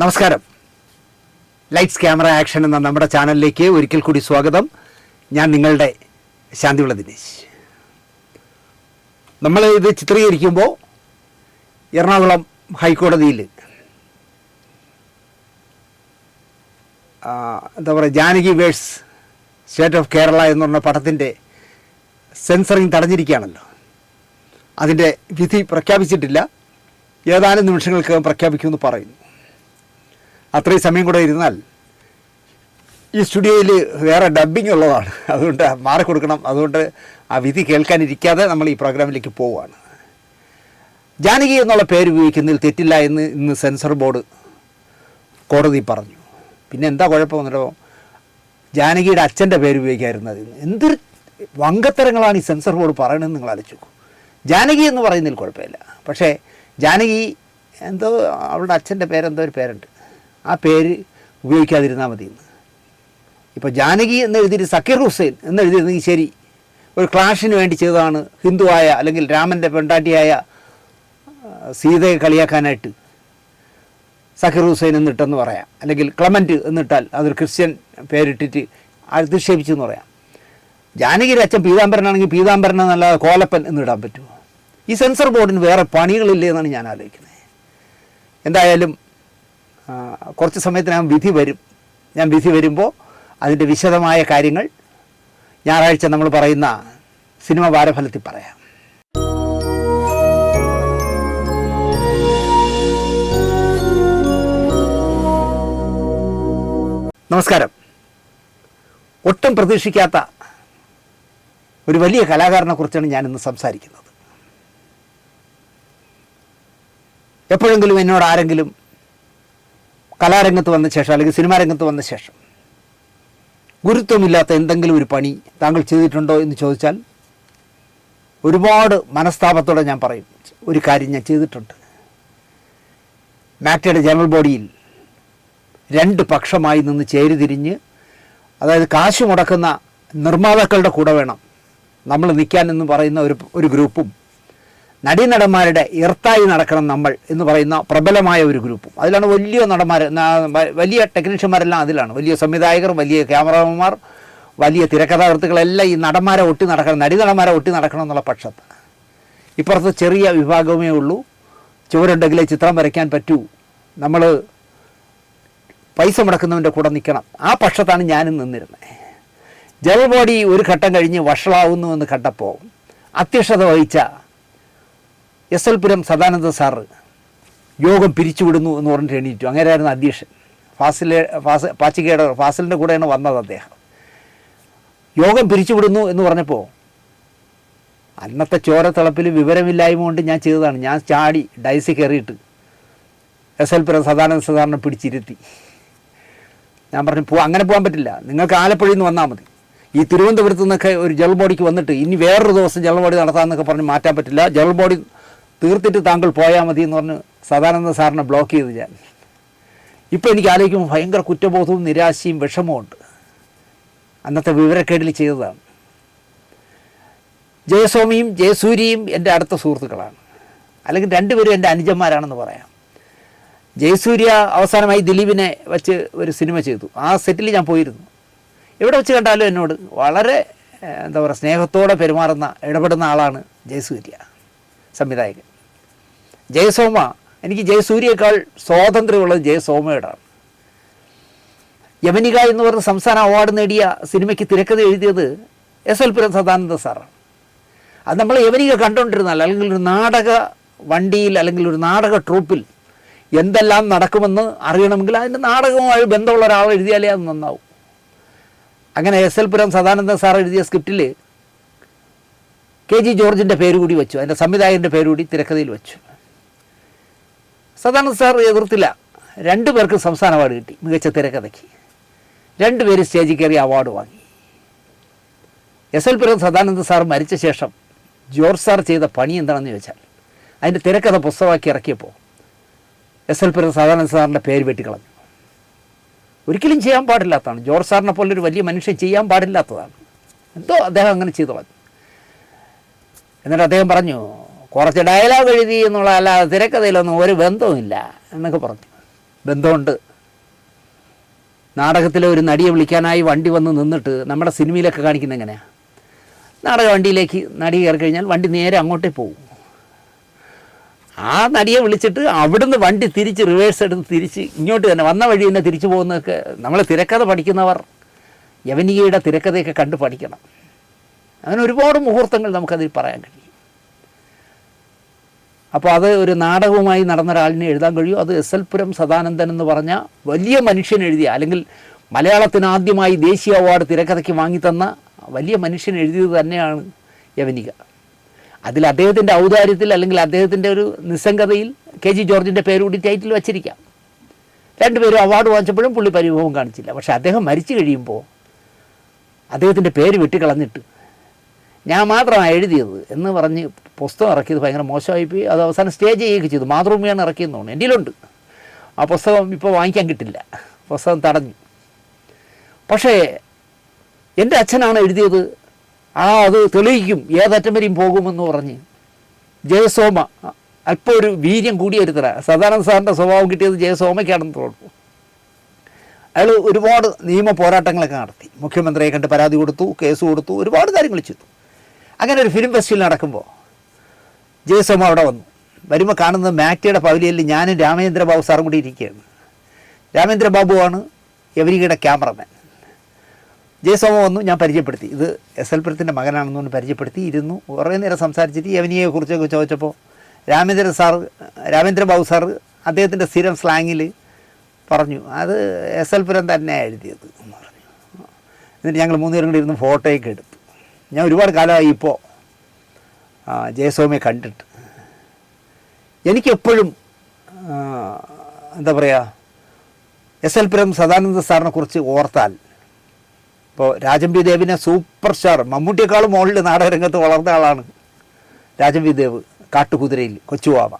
നമസ്കാരം. Lights camera action എന്ന നമ്മുടെ ചാനലിലേക്ക് ഒരിക്കൽ കൂടി സ്വാഗതം. ഞാൻ നിങ്ങളുടെ ശാന്തിവിള ദിനേശ്. നമ്മൾ ഇത് ചിത്രീകരിക്കുമ്പോൾ എറണാകുളം ഹൈക്കോടതിയിൽ എന്താ പറയുക, Janaki versus state of Kerala എന്ന് പറഞ്ഞ പടത്തിൻ്റെ സെൻസറിങ് തടഞ്ഞിരിക്കുകയാണല്ലോ. അതിൻ്റെ വിധി പ്രഖ്യാപിച്ചിട്ടില്ല. ഏതാനും നിമിഷങ്ങൾക്കകം പ്രഖ്യാപിക്കുമെന്ന് പറയുന്നു. അത്രയും സമയം കൂടെ ഇരുന്നാൽ ഈ സ്റ്റുഡിയോയിൽ വേറെ ഡബ്ബിംഗ് ഉള്ളതാണ്, അതുകൊണ്ട് മാറിക്കൊടുക്കണം. അതുകൊണ്ട് ആ വിധി കേൾക്കാനിരിക്കാതെ നമ്മൾ ഈ പ്രോഗ്രാമിലേക്ക് പോവുകയാണ്. ജാനകി എന്നുള്ള പേര് ഉപയോഗിക്കുന്നതിൽ തെറ്റില്ല എന്ന് ഇന്ന് സെൻസർ ബോർഡ് കോടതി പറഞ്ഞു. പിന്നെ എന്താ കുഴപ്പം വന്നിട്ടോ, ജാനകിയുടെ അച്ഛൻ്റെ പേര് ഉപയോഗിക്കാതിരുന്നത് എന്തൊരു വങ്കത്തരങ്ങളാണ് ഈ സെൻസർ ബോർഡ് പറയണമെന്ന് നിങ്ങൾ ആലോചിച്ചു. ജാനകി എന്ന് പറയുന്നതിൽ കുഴപ്പമില്ല, പക്ഷേ ജാനകി എന്തോ അവളുടെ അച്ഛൻ്റെ പേരെന്തോ ഒരു പേരുണ്ട്, ആ പേര് ഉപയോഗിക്കാതിരുന്നാൽ മതി എന്ന്. ഇപ്പോൾ ജാനകി എന്ന് എഴുതിയിട്ട് സക്കീർ ഹുസൈൻ എന്ന് എഴുതിയിരുന്നെങ്കിൽ ശരി, ഒരു ക്ലാഷിന് വേണ്ടി ചെയ്തതാണ്, ഹിന്ദുവായ അല്ലെങ്കിൽ രാമൻ്റെ പെണ്ടാട്ടിയായ സീതയെ കളിയാക്കാനായിട്ട് സക്കീർ ഹുസൈൻ എന്നിട്ടെന്ന് പറയാം, അല്ലെങ്കിൽ ക്ലമൻറ്റ് എന്നിട്ടാൽ അതൊരു ക്രിസ്ത്യൻ പേരിട്ടിട്ട് അധിക്ഷേപിച്ചെന്ന് പറയാം. ജാനകിയുടെ അച്ഛൻ പീതാംബരനാണെങ്കിൽ പീതാംബരൻ എന്നല്ലാതെ കോലപ്പൻ എന്നിടാൻ പറ്റുമോ? ഈ സെൻസർ ബോർഡിന് വേറെ പണികളില്ലേ എന്നാണ് ഞാൻ ആലോചിക്കുന്നത്. എന്തായാലും കുറച്ച് സമയത്തിനകം വിധി വരും. ഞാൻ വിധി വരുമ്പോൾ അതിൻ്റെ വിശദമായ കാര്യങ്ങൾ ഞായറാഴ്ച നമ്മൾ പറയുന്ന സിനിമ വാരഫലത്തിൽ പറയാം. നമസ്കാരം. ഒട്ടും പ്രതീക്ഷിക്കാത്ത ഒരു വലിയ കലാകാരനെ കുറിച്ചാണ് ഞാനിന്ന് സംസാരിക്കുന്നത്. എപ്പോഴെങ്കിലും എന്നോട് ആരെങ്കിലും കലാരംഗത്ത് വന്ന ശേഷം അല്ലെങ്കിൽ സിനിമാ രംഗത്ത് വന്ന ശേഷം ഗുരുത്വമില്ലാത്ത എന്തെങ്കിലും ഒരു പണി താങ്കൾ ചെയ്തിട്ടുണ്ടോ എന്ന് ചോദിച്ചാൽ ഒരുപാട് മനസ്താപത്തോടെ ഞാൻ പറയും, ഒരു കാര്യം ഞാൻ ചെയ്തിട്ടുണ്ട്. മാക്ടയുടെ ജനറൽ ബോഡിയിൽ രണ്ട് പക്ഷമായി നിന്ന് ചേരിതിരിഞ്ഞ്, അതായത് കാശ് മുടക്കുന്ന നിർമ്മാതാക്കളുടെ കൂടെ വേണം നമ്മൾ നിൽക്കാൻ എന്ന് പറയുന്ന ഒരു ഗ്രൂപ്പും, നടീനടന്മാരുടെ എർത്തായി നടക്കണം നമ്മൾ എന്ന് പറയുന്ന പ്രബലമായ ഒരു ഗ്രൂപ്പും. അതിലാണ് വലിയ നടന്മാർ, വലിയ ടെക്നീഷ്യന്മാരെല്ലാം അതിലാണ്, വലിയ സംവിധായകർ, വലിയ ക്യാമറമാന്മാർ, വലിയ തിരക്കഥാകൃത്തുക്കളെല്ലാം ഈ നടന്മാരെ ഒട്ടി നടക്കണം, നടന്മാരെ ഒട്ടി നടക്കണം എന്നുള്ള പക്ഷത്ത്. ഇപ്പുറത്ത് ചെറിയ വിഭാഗമേ ഉള്ളൂ, ചുവരുണ്ടെങ്കിലേ ചിത്രം വരയ്ക്കാൻ പറ്റൂ, നമ്മൾ പൈസ മുടക്കുന്നവൻ്റെ കൂടെ നിൽക്കണം. ആ പക്ഷത്താണ് ഞാനും നിന്നിരുന്നത്. ജനറൽ ബോഡി ഒരു ഘട്ടം കഴിഞ്ഞ് വഷളാവുന്നു എന്ന് കണ്ടപ്പോൾ അധ്യക്ഷത വഹിച്ച എസ്.എൽ. പുരം സദാനന്ദ സാറ് യോഗം പിരിച്ചുവിടുന്നു എന്ന് പറഞ്ഞിട്ട് എണീറ്റു. അങ്ങനെയായിരുന്നു അധ്യക്ഷൻ. ഫാസിലിൻ്റെ കൂടെയാണ് വന്നത് അദ്ദേഹം. യോഗം പിരിച്ചുവിടുന്നു എന്ന് പറഞ്ഞപ്പോൾ അന്നത്തെ ചോരത്തിളപ്പിൽ വിവരമില്ലായ്മ കൊണ്ട് ഞാൻ ചെയ്തതാണ്. ഞാൻ ചാടി ഡൈസ് കയറിയിട്ട് എസ്.എൽ. പുരം സദാനന്ദ സാറിനെ പിടിച്ചിരുത്തി. ഞാൻ പറഞ്ഞു, അങ്ങനെ പോകാൻ പറ്റില്ല, നിങ്ങൾക്ക് ആലപ്പുഴയിൽ നിന്ന് വന്നാൽ മതി. ഈ തിരുവനന്തപുരത്ത് നിന്നൊക്കെ ഒരു ജനറൽ ബോഡിക്ക് വന്നിട്ട് ഇനി വേറൊരു ദിവസം ജനറൽ ബോഡി നടത്താമെന്നൊക്കെ പറഞ്ഞ് മാറ്റാൻ പറ്റില്ല, ജനറൽ ബോഡി തീർത്തിട്ട് താങ്കൾ പോയാൽ മതി എന്ന് പറഞ്ഞ് സദാനന്ദ സാറിനെ ബ്ലോക്ക് ചെയ്ത് ഞാൻ. ഇപ്പോൾ എനിക്ക് ആലോചിക്കുമ്പോൾ ഭയങ്കര കുറ്റബോധവും നിരാശയും വിഷമവും ഉണ്ട്. അന്നത്തെ വിവരക്കേടിൽ ചെയ്തതാണ്. ജയസ്വാമിയും ജയസൂര്യയും എൻ്റെ അടുത്ത സുഹൃത്തുക്കളാണ്, അല്ലെങ്കിൽ രണ്ടുപേരും എൻ്റെ അനുജന്മാരാണെന്ന് പറയാം. ജയസൂര്യ അവസാനമായി ദിലീപിനെ വെച്ച് ഒരു സിനിമ ചെയ്തു. ആ സെറ്റിൽ ഞാൻ പോയിരുന്നു. എവിടെ വെച്ച് കണ്ടാലും എന്നോട് വളരെ എന്താ പറയുക, സ്നേഹത്തോടെ പെരുമാറുന്ന, ഇടപെടുന്ന ആളാണ് ജയസൂര്യ സംവിധായകൻ. ജയസോമ, എനിക്ക് ജയസൂര്യയേക്കാൾ സ്വാതന്ത്ര്യമുള്ളത് ജയസോമയോടാണ്. യവനിക എന്ന് പറഞ്ഞ സംസ്ഥാന അവാർഡ് നേടിയ സിനിമയ്ക്ക് തിരക്കഥ എഴുതിയത് എസ്.എൽ. പുരം സദാനന്ദ സാറാണ്. അത് നമ്മൾ യവനിക കണ്ടുകൊണ്ടിരുന്നാൽ, അല്ലെങ്കിൽ ഒരു നാടക വണ്ടിയിൽ അല്ലെങ്കിൽ ഒരു നാടക ട്രൂപ്പിൽ എന്തെല്ലാം നടക്കുമെന്ന് അറിയണമെങ്കിൽ അതിൻ്റെ നാടകവുമായി ബന്ധമുള്ള ഒരാൾ എഴുതിയാലേ അത് നന്നാവും. അങ്ങനെ എസ്.എൽ. പുരം സദാനന്ദ സാർ എഴുതിയ സ്ക്രിപ്റ്റിൽ കെ.ജി. ജോർജിൻ്റെ പേര് കൂടി വെച്ചു, അതിൻ്റെ സംവിധായകൻ്റെ പേര് കൂടി തിരക്കഥയിൽ വെച്ചു. സദാനന്ദ സാർ എതിർത്തില്ല. 2 പേർക്ക് സംസ്ഥാന അവാർഡ് കിട്ടി മികച്ച തിരക്കഥയ്ക്ക്. 2 പേര് സ്റ്റേജിൽ കയറി അവാർഡ് വാങ്ങി. എസ്.എൽ. പുരം സദാനന്ദ സാർ മരിച്ച ശേഷം ജോർജ് സാർ ചെയ്ത പണി എന്താണെന്ന് ചോദിച്ചാൽ, അതിൻ്റെ തിരക്കഥ പുസ്തകമാക്കി ഇറക്കിയപ്പോൾ എസ്.എൽ. പുരം സദാനന്ദ സാറിൻ്റെ പേര് വെട്ടിക്കളഞ്ഞു. ഒരിക്കലും ചെയ്യാൻ പാടില്ലാത്തതാണ്. ജോർജ് സാറിനെ പോലൊരു വലിയ മനുഷ്യൻ ചെയ്യാൻ പാടില്ലാത്തതാണ്. എന്തോ അദ്ദേഹം അങ്ങനെ ചെയ്തു കളഞ്ഞു. എന്നിട്ട് അദ്ദേഹം പറഞ്ഞു, കുറച്ച് ഡയലോഗ് എഴുതി എന്നുള്ള, അല്ലാതെ തിരക്കഥയിലൊന്നും ഒരു ബന്ധവുമില്ല എന്നൊക്കെ പറഞ്ഞു. ബന്ധമുണ്ട്. നാടകത്തിലെ ഒരു നടിയെ വിളിക്കാനായി വണ്ടി വന്ന് നിന്നിട്ട് നമ്മുടെ സിനിമയിലൊക്കെ കാണിക്കുന്നത് എങ്ങനെയാണ്? നാടക വണ്ടിയിലേക്ക് നടി കയറി കഴിഞ്ഞാൽ വണ്ടി നേരെ അങ്ങോട്ടേ പോകും. ആ നടിയെ വിളിച്ചിട്ട് അവിടുന്ന് വണ്ടി തിരിച്ച് റിവേഴ്സ് എടുത്ത് തിരിച്ച് ഇങ്ങോട്ട് തന്നെ വന്ന വഴി തന്നെ തിരിച്ചു പോകുന്നതൊക്കെ നമ്മൾ തിരക്കഥ പഠിക്കുന്നവർ യവനികയുടെ തിരക്കഥയൊക്കെ കണ്ട് പഠിക്കണം. അങ്ങനെ ഒരുപാട് മുഹൂർത്തങ്ങൾ നമുക്കതിൽ പറയാൻ കഴിയും. അപ്പോൾ അത് ഒരു നാടകവുമായി നടന്ന ഒരാളിനെ എഴുതാൻ കഴിയും. അത് എസ് എൽ പുരം സദാനന്ദൻ എന്ന് പറഞ്ഞ വലിയ മനുഷ്യൻ എഴുതിയ, അല്ലെങ്കിൽ മലയാളത്തിന് ആദ്യമായി ദേശീയ അവാർഡ് തിരക്കഥയ്ക്ക് വാങ്ങിത്തന്ന വലിയ മനുഷ്യൻ എഴുതിയത് തന്നെയാണ് യവനിക. അതിൽ അദ്ദേഹത്തിൻ്റെ ഔദാര്യത്തിൽ അല്ലെങ്കിൽ അദ്ദേഹത്തിൻ്റെ ഒരു നിസ്സംഗതയിൽ കെ ജി ജോർജിൻ്റെ പേരുകൂടി ടൈറ്റിൽ വച്ചിരിക്കാം. രണ്ടുപേരും അവാർഡ് വാങ്ങിച്ചപ്പോഴും പുള്ളി പരിഭവം കാണിച്ചില്ല. പക്ഷേ അദ്ദേഹം മരിച്ചു കഴിയുമ്പോൾ അദ്ദേഹത്തിൻ്റെ പേര് വെട്ടിക്കളഞ്ഞിട്ട് ഞാൻ മാത്രമാണ് എഴുതിയത് എന്ന് പറഞ്ഞ് പുസ്തകം ഇറക്കിയത് ഭയങ്കര മോശമായിപ്പോയി. അത് അവസാനം സ്റ്റേജ് ചെയ്യുകയൊക്കെ ചെയ്തു. മാതൃഭൂമിയാണ് ഇറക്കിയെന്ന് തോന്നുന്നു. എൻ്റെ കയ്യിലുണ്ട് ആ പുസ്തകം. ഇപ്പോൾ വാങ്ങിക്കാൻ കിട്ടില്ല, പുസ്തകം തടഞ്ഞു. പക്ഷേ എൻ്റെ അച്ഛനാണ് എഴുതിയത്, അത് തെളിയിക്കും, ഏതറ്റം വരെയും പോകുമെന്ന് പറഞ്ഞ് ജയസോമ അല്പം ഒരു വീര്യം കൂടിയൊരുത്തര. സദാനന്ദ സാറിൻ്റെ സ്വഭാവം കിട്ടിയത് ജയസോമയ്ക്കാണെന്ന് തോന്നുന്നു. അയാൾ ഒരുപാട് നിയമ പോരാട്ടങ്ങളൊക്കെ നടത്തി. മുഖ്യമന്ത്രിയെ കണ്ട് പരാതി കൊടുത്തു, കേസ് കൊടുത്തു, ഒരുപാട് കാര്യങ്ങൾ ചെയ്തു. അങ്ങനെ ഒരു ഫിലിം ഫെസ്റ്റിവൽ നടക്കുമ്പോൾ ജയസോമ അവിടെ വന്നു. വരുമ്പോൾ കാണുന്നത് മാക്ടിയുടെ പവലിയനിൽ ഞാനും രാമേന്ദ്രബാബു സാറും കൂടി ഇരിക്കുകയാണ്. രാമേന്ദ്രബാബുവാണ് യവനികയുടെ ക്യാമറമാൻ. ജയസോമ വന്നു, ഞാൻ പരിചയപ്പെടുത്തി. ഇത് എസ് എൽ പുരത്തിൻ്റെ മകനാണെന്ന് പറഞ്ഞ് പരിചയപ്പെടുത്തി. ഇരുന്നു കുറേ നേരം സംസാരിച്ചിട്ട് യവനികയെക്കുറിച്ചൊക്കെ ചോദിച്ചപ്പോൾ രാമേന്ദ്രബാബു സാറ് അദ്ദേഹത്തിൻ്റെ സ്ഥിരം സ്ലാങ്ങിൽ പറഞ്ഞു, അത് എസ് എൽ പുരം തന്നെയാണ് എഴുതിയത് എന്ന് പറഞ്ഞു. എന്നിട്ട് ഞങ്ങൾ മൂന്നുപേരും കൂടി ഇരുന്ന് ഫോട്ടോയൊക്കെ എടുത്തു. ഞാൻ ഒരുപാട് കാലമായി ഇപ്പോൾ ജയസോമയെ കണ്ടിട്ട്. എനിക്കെപ്പോഴും എന്താ പറയുക, എസ് എൽ പുരം സദാനന്ദ സാറിനെ കുറിച്ച് ഓർത്താൽ, ഇപ്പോൾ രാജംബി ദേവിനെ സൂപ്പർ സ്റ്റാർ, മമ്മൂട്ടിയെക്കാളും മുകളിൽ നാടകരംഗത്ത് വളർന്ന ആളാണ് രാജംബി ദേവ്. കാട്ടുകുതിരയിൽ കൊച്ചുവാവ.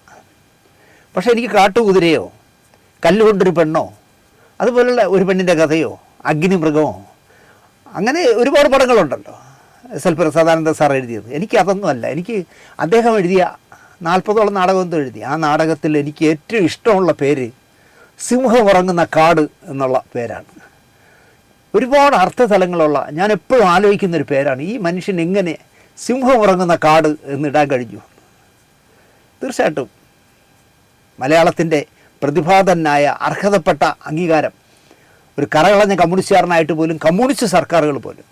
പക്ഷേ എനിക്ക് കാട്ടുകുതിരയോ കല്ലുകൊണ്ടൊരു പെണ്ണോ അതുപോലുള്ള ഒരു പെണ്ണിൻ്റെ കഥയോ അഗ്നിമൃഗമോ അങ്ങനെ ഒരുപാട് പടങ്ങളുണ്ടല്ലോ എസ് എൽ പുരം സദാനന്ദ സാർ എഴുതിയത്. എനിക്ക് അതൊന്നുമല്ല. എനിക്ക് അദ്ദേഹം എഴുതിയ 40ഓളം നാടകമെന്തോ എഴുതി. ആ നാടകത്തിൽ എനിക്ക് ഏറ്റവും ഇഷ്ടമുള്ള പേര് സിംഹം ഉറങ്ങുന്ന കാട് എന്നുള്ള പേരാണ്. ഒരുപാട് അർത്ഥതലങ്ങളുള്ള, ഞാൻ എപ്പോഴും ആലോചിക്കുന്നൊരു പേരാണ്. ഈ മനുഷ്യൻ എങ്ങനെ സിംഹം ഉറങ്ങുന്ന കാട് എന്നിടാൻ കഴിഞ്ഞു? തീർച്ചയായിട്ടും മലയാളത്തിൻ്റെ പ്രതിഭാതനായ അർഹതപ്പെട്ട അംഗീകാരം ഒരു കറകളഞ്ഞ കമ്മ്യൂണിസ്റ്റുകാരനായിട്ട് പോലും, കമ്മ്യൂണിസ്റ്റ് സർക്കാരുകൾ പോലും,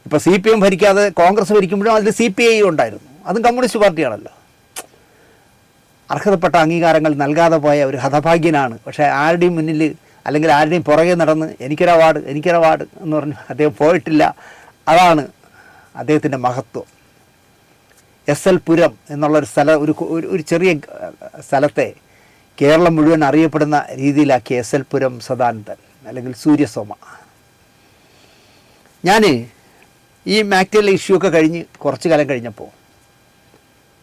ഇപ്പോൾ CPM ഭരിക്കാതെ കോൺഗ്രസ് ഭരിക്കുമ്പോഴും അതിൽ CPI ഉണ്ടായിരുന്നു, അതും കമ്മ്യൂണിസ്റ്റ് പാർട്ടിയാണല്ലോ. അർഹതപ്പെട്ട അംഗീകാരങ്ങൾ നൽകാതെ പോയ ഒരു ഹതഭാഗ്യനാണ്. പക്ഷേ ആരുടെയും മുന്നിൽ അല്ലെങ്കിൽ ആരുടെയും പുറകെ നടന്ന് എനിക്കൊരു അവാർഡ് എന്ന് പറഞ്ഞു അദ്ദേഹം പോയിട്ടില്ല. അതാണ് അദ്ദേഹത്തിൻ്റെ മഹത്വം. എസ് എൽ പുരം എന്നുള്ളൊരു സ്ഥലം, ഒരു ചെറിയ സ്ഥലത്തെ കേരളം മുഴുവൻ അറിയപ്പെടുന്ന രീതിയിലാക്കിയ എസ് എൽ പുരം സദാനന്ദൻ അല്ലെങ്കിൽ സൂര്യസോമ. ഞാൻ ഈ മാക്ടിലെ ഇഷ്യൂ ഒക്കെ കഴിഞ്ഞ് കുറച്ച് കാലം കഴിഞ്ഞപ്പോൾ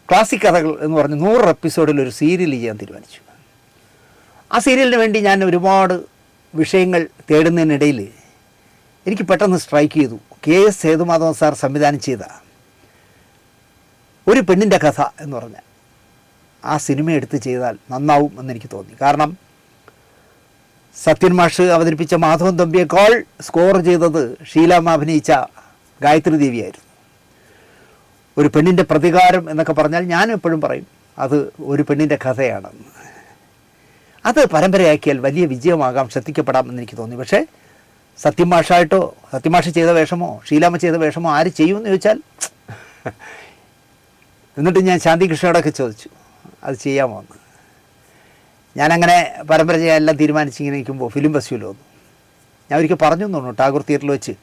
ക്ലാസിക് കഥകൾ എന്ന് പറഞ്ഞ് 100 എപ്പിസോഡിൽ ഒരു സീരിയൽ ചെയ്യാൻ തീരുമാനിച്ചു. ആ സീരിയലിന് വേണ്ടി ഞാൻ ഒരുപാട് വിഷയങ്ങൾ തേടുന്നതിനിടയിൽ എനിക്ക് പെട്ടെന്ന് സ്ട്രൈക്ക് ചെയ്തു, KS സേതുമാധവൻ സാർ സംവിധാനം ചെയ്ത ഒരു പെണ്ണിൻ്റെ കഥ എന്ന് പറഞ്ഞാൽ ആ സിനിമ എടുത്ത് ചെയ്താൽ നന്നാവും എന്നെനിക്ക് തോന്നി. കാരണം സത്യൻ മാഷ് അവതരിപ്പിച്ച മാധവൻ തമ്പിയേക്കാൾ സ്കോർ ചെയ്തത് ഷീലാമ്മ അഭിനയിച്ച ഗായത്രി ദേവിയായിരുന്നു. ഒരു പെണ്ണിൻ്റെ പ്രതികാരം എന്നൊക്കെ പറഞ്ഞാൽ ഞാൻ എപ്പോഴും പറയും അത് ഒരു പെണ്ണിൻ്റെ കഥയാണെന്ന്. അത് പരമ്പരയാക്കിയാൽ വലിയ വിജയമാകാം, ശ്രദ്ധിക്കപ്പെടാം എന്നെനിക്ക് തോന്നി. പക്ഷേ സത്യമാഷ് ചെയ്ത വേഷമോ ഷീലാമ്മ ചെയ്ത വേഷമോ ആര് ചെയ്യുമെന്ന് ചോദിച്ചാൽ, എന്നിട്ട് ഞാൻ ശാന്തി കൃഷ്ണയോടൊക്കെ ചോദിച്ചു അത് ചെയ്യാമോ എന്ന്. ഞാനങ്ങനെ പരമ്പര ചെയ്യാൻ എല്ലാം തീരുമാനിച്ചിങ്ങനെ ഇരിക്കുമ്പോൾ ഫിലിം ഫെസ്റ്റിവൽ വന്നു. ഞാൻ ഒരിക്കൽ പറഞ്ഞു തോന്നുന്നു, ടാഗോർ തിയേറ്ററിൽ വെച്ച്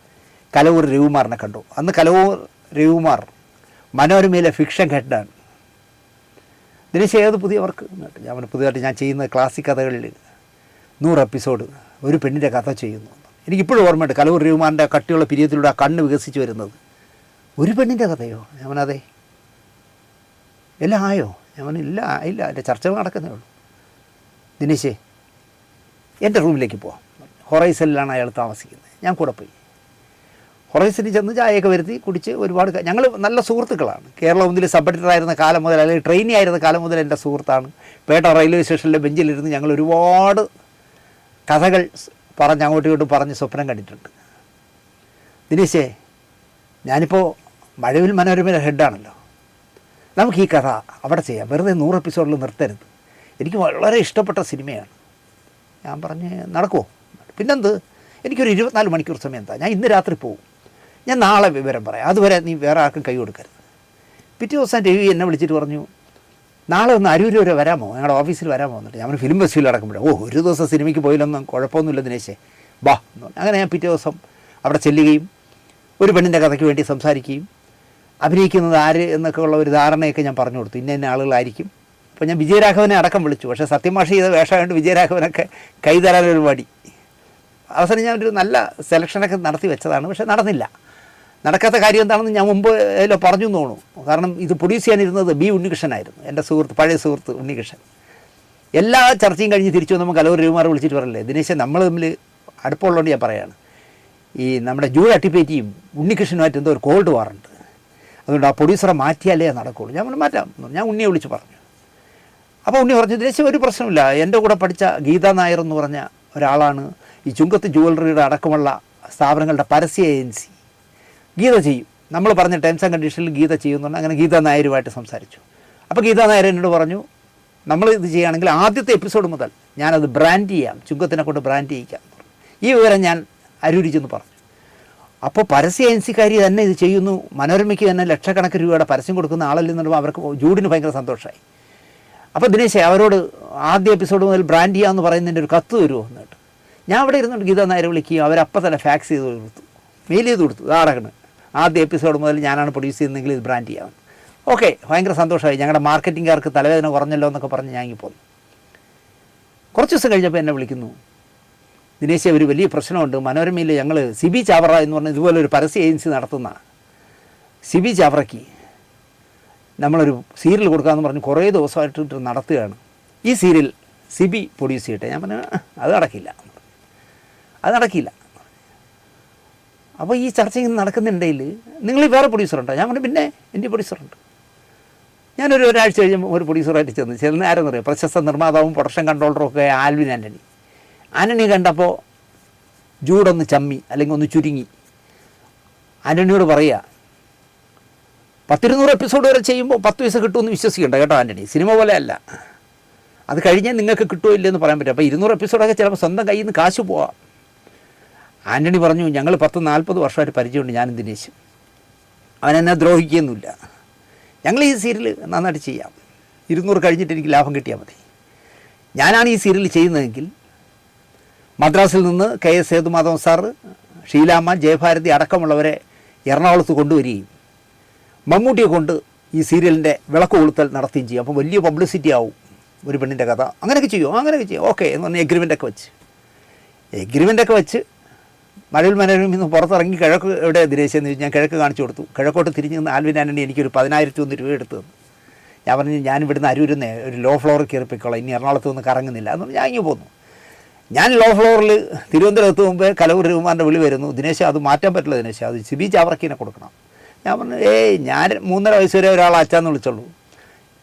കലവൂർ രവികുമാറിനെ കണ്ടു. അന്ന് കലവൂർ രവികുമാർ മനോരമയിലെ ഫിക്ഷൻ ഹെഡാണ്. ദിനേശ് ഏത് പുതിയ വർക്ക്? ഞാൻ പുതിയതായിട്ട് ഞാൻ ചെയ്യുന്ന ക്ലാസിക് കഥകളിൽ 100 എപ്പിസോഡ് ഒരു പെണ്ണിൻ്റെ കഥ ചെയ്യുന്നു. എനിക്കിപ്പോഴും ഓർമ്മയുണ്ട് കലവൂർ രവികുമാറിൻ്റെ കട്ടിയുള്ള പിരിയത്തിലൂടെ ആ കണ്ണ് വികസിച്ച് വരുന്നത്. ഒരു പെണ്ണിൻ്റെ കഥയോ? ഞാൻ അതെ, എല്ലാം ആയോ? ഞാൻ ഇല്ല ആയില്ല, എൻ്റെ ചർച്ചകൾ നടക്കുന്നേ ഉള്ളൂ. ദിനേശേ എൻ്റെ റൂമിലേക്ക് പോവാം. ഹൊറൈസണിലാണ് അയാൾ താമസിക്കുന്നത്. ഞാൻ കൂടെ പോയി ഹൊറൈസണിൽ ചെന്ന് ചായയൊക്കെ വരുത്തി കുടിച്ച് ഒരുപാട് ഞങ്ങൾ നല്ല സുഹൃത്തുക്കളാണ്. കേരള ഒന്നിൽ സബ് എഡിറ്ററായിരുന്ന കാലം മുതൽ അല്ലെങ്കിൽ ട്രെയിനി ആയിരുന്ന കാലം മുതൽ എൻ്റെ സുഹൃത്താണ്. പേട്ട റെയിൽവേ സ്റ്റേഷനിലെ ബെഞ്ചിലിരുന്ന് ഞങ്ങൾ ഒരുപാട് കഥകൾ പറഞ്ഞ് അങ്ങോട്ടും ഇങ്ങോട്ടും പറഞ്ഞ് സ്വപ്നം കണ്ടിട്ടുണ്ട്. ദിനേശേ, ഞാനിപ്പോൾ മഴവിൽ മനോരമയുടെ ഹെഡാണല്ലോ, നമുക്ക് ഈ കഥ അവിടെ ചെയ്യാം, വെറുതെ 100 എപ്പിസോഡിൽ നിർത്തരുത്, എനിക്ക് വളരെ ഇഷ്ടപ്പെട്ട സിനിമയാണ്. ഞാൻ പറഞ്ഞ് നടക്കുമോ? പിന്നെന്ത്, എനിക്കൊരു 24 മണിക്കൂർ സമയം എന്താ, ഞാൻ ഇന്ന് രാത്രി പോകും, ഞാൻ നാളെ വിവരം പറയാം, അതുവരെ നീ വേറെ ആർക്കും കൈ കൊടുക്കരുത്. പിറ്റേ ദിവസം രവി എന്നെ വിളിച്ചിട്ട് പറഞ്ഞു, നാളെ ഒന്ന് അരൂർ വരെ വരാമോ, ഞങ്ങളുടെ ഓഫീസിൽ വരാമോ എന്നിട്ട്. ഞാൻ ഫിലിം ഫെസ്റ്റിവൽ അടക്കുമ്പോഴേ, ഒരു ദിവസം സിനിമയ്ക്ക് പോയില്ലൊന്നും കുഴപ്പമൊന്നുമില്ല ദിനേശേ, ബാ എന്ന് പറഞ്ഞു. അങ്ങനെ ഞാൻ പിറ്റേ ദിവസം അവിടെ ചെല്ലുകയും ഒരു പെണ്ണിൻ്റെ കഥയ്ക്ക് വേണ്ടി സംസാരിക്കുകയും അഭിനയിക്കുന്നത് ആര് എന്നൊക്കെ ഉള്ള ഒരു ധാരണയൊക്കെ ഞാൻ പറഞ്ഞു കൊടുത്തു. ഇന്ന ആളുകളായിരിക്കും. അപ്പോൾ ഞാൻ വിജയരാഘവനെ അടക്കം വിളിച്ചു. പക്ഷേ സത്യമാഷി ചെയ്ത വേഷമായതുകൊണ്ട് വിജയരാഘവനൊക്കെ കൈ തരാനൊരു മടി. അവസാനം ഞാനൊരു നല്ല സെലക്ഷനൊക്കെ നടത്തി വെച്ചതാണ്. പക്ഷേ നടന്നില്ല. നടക്കാത്ത കാര്യം എന്താണെന്ന് ഞാൻ മുമ്പ് പറഞ്ഞു എന്ന് തോന്നുന്നു. കാരണം ഇത് പ്രൊഡ്യൂസ് ചെയ്യാനിരുന്നത് ബി ഉണ്ണികൃഷ്ണനായിരുന്നു, എൻ്റെ സുഹൃത്ത്, പഴയ സുഹൃത്ത് ഉണ്ണികൃഷ്ണൻ. എല്ലാ ചർച്ചയും കഴിഞ്ഞ് തിരിച്ചു വന്നപ്പോൾ കലൂർ രവിമാർ വിളിച്ചിട്ട് പറയല്ലേ, ദിനേശൻ നമ്മൾ തമ്മിൽ അടുപ്പമുള്ളതുകൊണ്ട് ഞാൻ പറയുകയാണ്, ഈ നമ്മുടെ ജൂഡ് അട്ടിപ്പേറ്റിയും ഉണ്ണികൃഷ്ണനുമായിട്ട് എന്തോ ഒരു കോൾഡ് വാറുണ്ട്, അതുകൊണ്ട് ആ പ്രൊഡ്യൂസറെ മാറ്റിയാലേ നടക്കുള്ളൂ. ഞാൻ മാറ്റാം. ഞാൻ ഉണ്ണിയെ വിളിച്ച് പറഞ്ഞു. അപ്പോൾ ഉണ്ണി പറഞ്ഞു, ദിനേശൻ ഒരു പ്രശ്നമില്ല, എൻ്റെ കൂടെ പഠിച്ച ഗീതാ നായർ എന്ന് പറഞ്ഞ ഒരാളാണ് ഈ ചുങ്കത്ത് ജുവലറിയുടെ അടക്കമുള്ള സ്ഥാപനങ്ങളുടെ പരസ്യ ഏജൻസി, ഗീത ചെയ്യും, നമ്മൾ പറഞ്ഞ ടേംസ് ആൻഡ് കണ്ടീഷനിൽ ഗീത ചെയ്യുന്നുണ്ട്. അങ്ങനെ ഗീതാ നായരുമായിട്ട് സംസാരിച്ചു. അപ്പോൾ ഗീതാ നായർ എന്നോട് പറഞ്ഞു, നമ്മൾ ഇത് ചെയ്യുകയാണെങ്കിൽ ആദ്യത്തെ എപ്പിസോഡ് മുതൽ ഞാനത് ബ്രാൻഡ് ചെയ്യാം, ചുങ്കത്തിനെ കൊണ്ട് ബ്രാൻഡ് ചെയ്യിക്കാം. ഈ വിവരം ഞാൻ അരൂരിൽ ചെന്ന് പറഞ്ഞു. അപ്പോൾ പരസ്യ ഏജൻസിക്കാരി തന്നെ ഇത് ചെയ്യുന്നു, മനോരമയ്ക്ക് തന്നെ ലക്ഷക്കണക്കിന് രൂപയുടെ പരസ്യം കൊടുക്കുന്ന ആളല്ലെന്ന് അവർക്ക് ജൂഡിന് ഭയങ്കര സന്തോഷമായി. അപ്പോൾ ദിനേശേ, അവരോട് ആദ്യ എപ്പിസോഡ് മുതൽ ബ്രാൻഡ് ചെയ്യാമെന്ന് പറയുന്നതിൻ്റെ ഒരു കത്ത് തരുമോ എന്നിട്ട്. ഞാൻ അവിടെ ഇരുന്നുകൊണ്ട് ഗീതാ നായരെ വിളിക്കുകയും അവരപ്പം തന്നെ ഫാക്സ് ചെയ്ത് കൊടുത്തു, മെയിൽ ചെയ്ത് കൊടുത്തു, അടക്കണം ആദ്യ എപ്പിസോഡ് മുതൽ ഞാനാണ് പ്രൊഡ്യൂസ് ചെയ്യുന്നതെങ്കിൽ ഇത് ബ്രാൻഡ് ചെയ്യാം. ഓക്കെ, ഭയങ്കര സന്തോഷമായി. ഞങ്ങളുടെ മാർക്കറ്റിംഗുകാർക്ക് തലവേദന കുറഞ്ഞല്ലോ എന്നൊക്കെ പറഞ്ഞ് ഞാൻ പോന്നു. കുറച്ച് ദിവസം കഴിഞ്ഞപ്പോൾ എന്നെ വിളിക്കുന്നു, ദിനേശ് ഒരു വലിയ പ്രശ്നമുണ്ട്, മനോരമയിൽ ഞങ്ങൾ സിബി ചാവറ എന്ന് പറഞ്ഞ ഇതുപോലെ ഒരു പരസ്യ ഏജൻസി നടത്തുന്ന സിബി ചാവറയ്ക്ക് നമ്മളൊരു സീരിയൽ കൊടുക്കാമെന്ന് പറഞ്ഞ് കുറേ ദിവസമായിട്ട് നടത്തുകയാണ്. ഈ സീരിയൽ സിബി പ്രൊഡ്യൂസ് ചെയ്യട്ടെ. ഞാൻ പറഞ്ഞു അത് നടക്കില്ല. അപ്പോൾ ഈ ചർച്ച ഇങ്ങനെ നടക്കുന്നുണ്ടെങ്കിൽ നിങ്ങൾ വേറെ പ്രൊഡ്യൂസറുണ്ടോ? ഞാൻ പറഞ്ഞു പിന്നെ എൻ്റെ പ്രൊഡ്യൂസറുണ്ട്. ഞാനൊരു ഒരാഴ്ച കഴിയുമ്പോൾ ഒരു പ്രൊഡ്യൂസറായിട്ട് ചെന്ന് ആരെന്നറിയാം, പ്രശസ്ത നിർമ്മാതാവും പ്രൊഡക്ഷൻ കൺട്രോളറും ഒക്കെ ആൽവിൻ ആൻ്റണി കണ്ടപ്പോൾ ജൂഡൊന്ന് ചമ്മി, അല്ലെങ്കിൽ ഒന്ന് ചുരുങ്ങി. ആൻ്റണിയോട് പറയുക, 10-200 എപ്പിസോഡ് വരെ ചെയ്യുമ്പോൾ 10 പൈസ കിട്ടുമെന്ന് വിശ്വസിക്കണ്ട കേട്ടോ ആൻ്റണി, സിനിമ പോലെ അല്ല, അത് കഴിഞ്ഞാൽ നിങ്ങൾക്ക് കിട്ടുമോ ഇല്ലെന്ന് പറയാൻ പറ്റും. അപ്പോൾ 200 എപ്പിസോഡൊക്കെ ചിലപ്പോൾ സ്വന്തം കയ്യിൽ നിന്ന് കാശ് പോവാം. ആൻ്റണി പറഞ്ഞു, ഞങ്ങൾ 10-40 വർഷമായിട്ട് പരിചയമുണ്ട് ഞാനും ദിനേശും, അവനെന്നെ ദ്രോഹിക്കുകയൊന്നുമില്ല, ഞങ്ങൾ ഈ സീരിയൽ നന്നായിട്ട് ചെയ്യാം, 200 കഴിഞ്ഞിട്ട് എനിക്ക് ലാഭം കിട്ടിയാൽ മതി. ഞാനാണ് ഈ സീരിയൽ ചെയ്യുന്നതെങ്കിൽ മദ്രാസിൽ നിന്ന് KS സേതുമാധവൻ സാറ്, ഷീലാമ്മ, ജയഭാരതി അടക്കമുള്ളവരെ എറണാകുളത്ത് കൊണ്ടുവരികയും മമ്മൂട്ടിയെ കൊണ്ട് ഈ സീരിയലിൻ്റെ വിളക്ക് കൊളുത്തൽ നടത്തുകയും ചെയ്യും. അപ്പോൾ വലിയ പബ്ലിസിറ്റി ആവും ഒരു പെണ്ണിൻ്റെ കഥ. അങ്ങനെയൊക്കെ ചെയ്യും ഓക്കെ എന്ന് പറഞ്ഞാൽ എഗ്രിമെൻ്റൊക്കെ വെച്ച് മഴവിൽ മനോരമയിൽ നിന്ന് പുറത്തിറങ്ങി കിഴക്ക് എവിടെ ദിനേശെന്ന് ഞാൻ കിഴക്ക് കാണിച്ചു കൊടുത്തു. കിഴക്കോട്ട് തിരിഞ്ഞ് നിന്ന് ആൽവിൻ ആൻ്റണി എനിക്കൊരു 10,001 രൂപ എടുത്തു തന്നു. ഞാൻ പറഞ്ഞു, ഞാൻ ഇവിടുന്ന് അരൂരിന്ന് ഒരു ലോ ഫ്ലോറിൽ കയറിപ്പോയിക്കോളാം, ഇനി എറണാകുളത്ത് നിന്ന് കറങ്ങുന്നില്ല എന്ന് പറഞ്ഞ് ഞാൻ ഇങ്ങനെ പോന്നു. ഞാൻ ലോ ഫ്ലോറിൽ തിരുവനന്തപുരത്ത് മുമ്പേ കലൂർ രവിമാറിൻ്റെ വിളി വരുന്നു, ദിനേശ് അത് മാറ്റാൻ പറ്റില്ല ദിനേശ്, അത് സിബി ചാവറക്കിനെ കൊടുക്കണം. ഞാൻ പറഞ്ഞു, ഞാൻ 3.5 വയസ്സ് വരെ ഒരാളെ അച്ഛാന്ന് വിളിച്ചുള്ളൂ,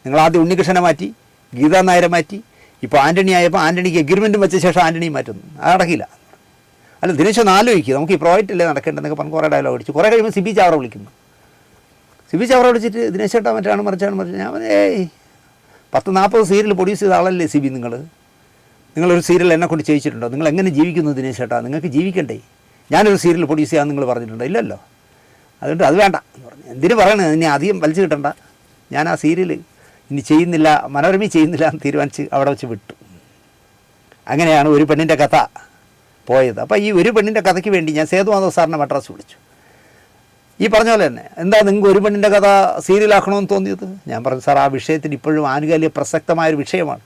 നിങ്ങളാദ്യം ഉണ്ണികൃഷ്ണനെ മാറ്റി, ഗീതാ നായരെ മാറ്റി, ഇപ്പോൾ ആൻ്റണി ആയപ്പോൾ ആൻ്റണിക്ക് എഗ്രിമെൻറ്റും വെച്ച ശേഷം ആൻ്റണിയും മാറ്റുന്നു, അത് നടക്കില്ല. അല്ല ദിനേശ് ഒന്ന് ആലോചിക്കുക, നമുക്ക് ഈ പ്രോജക്റ്റല്ലേ നടക്കേണ്ടതെന്നൊക്കെ പറഞ്ഞ് കുറേ ഡയലോഗ് അടിച്ചു. കുറേ കഴിയുമ്പോൾ സിബി ചാവറ വിളിക്കുന്നു. സിബി ചാവറ വിളിച്ചിട്ട് ദിനേശ് ചേട്ടാ മറ്റാണ് മറിച്ചാണ് ഞാൻ പറഞ്ഞു, 10-40 സീരിയൽ പ്രൊഡ്യൂസ് ചെയ്ത ആളല്ലേ സിബി, നിങ്ങളൊരു സീരിയൽ എന്നെ കൊണ്ട് ചെയ്യിച്ചിട്ടുണ്ടോ? നിങ്ങൾ എങ്ങനെ ജീവിക്കുന്നു ദിനേശ് ചേട്ടാ? നിങ്ങൾക്ക് ജീവിക്കണ്ടേ? ഞാനൊരു സീരിയൽ പ്രൊഡ്യൂസ് ചെയ്യാമെന്ന് നിങ്ങൾ പറഞ്ഞിട്ടുണ്ടോ? ഇല്ലല്ലോ. അതുകൊണ്ട് അത് വേണ്ട എന്ന് പറഞ്ഞു. എന്തിനു പറയണത്, ഇനി അധികം വലിച്ചു കിട്ടണ്ട, ഞാൻ ആ സീരിയൽ ഇനി ചെയ്യുന്നില്ല, മനോരമയിൽ ചെയ്യുന്നില്ല എന്ന് തീരുമാനിച്ച് അവിടെ വെച്ച് വിട്ടു. അങ്ങനെയാണ് ഒരു പെണ്ണിൻ്റെ കഥ പോയത്. അപ്പോൾ ഈ ഒരു പെണ്ണിൻ്റെ കഥയ്ക്ക് വേണ്ടി ഞാൻ സേതുമാധവ് സാറിനെ മദ്രാസ് വിളിച്ചു. ഈ പറഞ്ഞ പോലെ തന്നെ, എന്താ നിങ്ങൾക്ക് ഒരു പെണ്ണിൻ്റെ കഥ സീരിയലാക്കണമെന്ന് തോന്നിയത്? ഞാൻ പറഞ്ഞു, സാർ ആ വിഷയത്തിന് ഇപ്പോഴും ആനുകാലിക പ്രസക്തമായൊരു വിഷയമാണ്.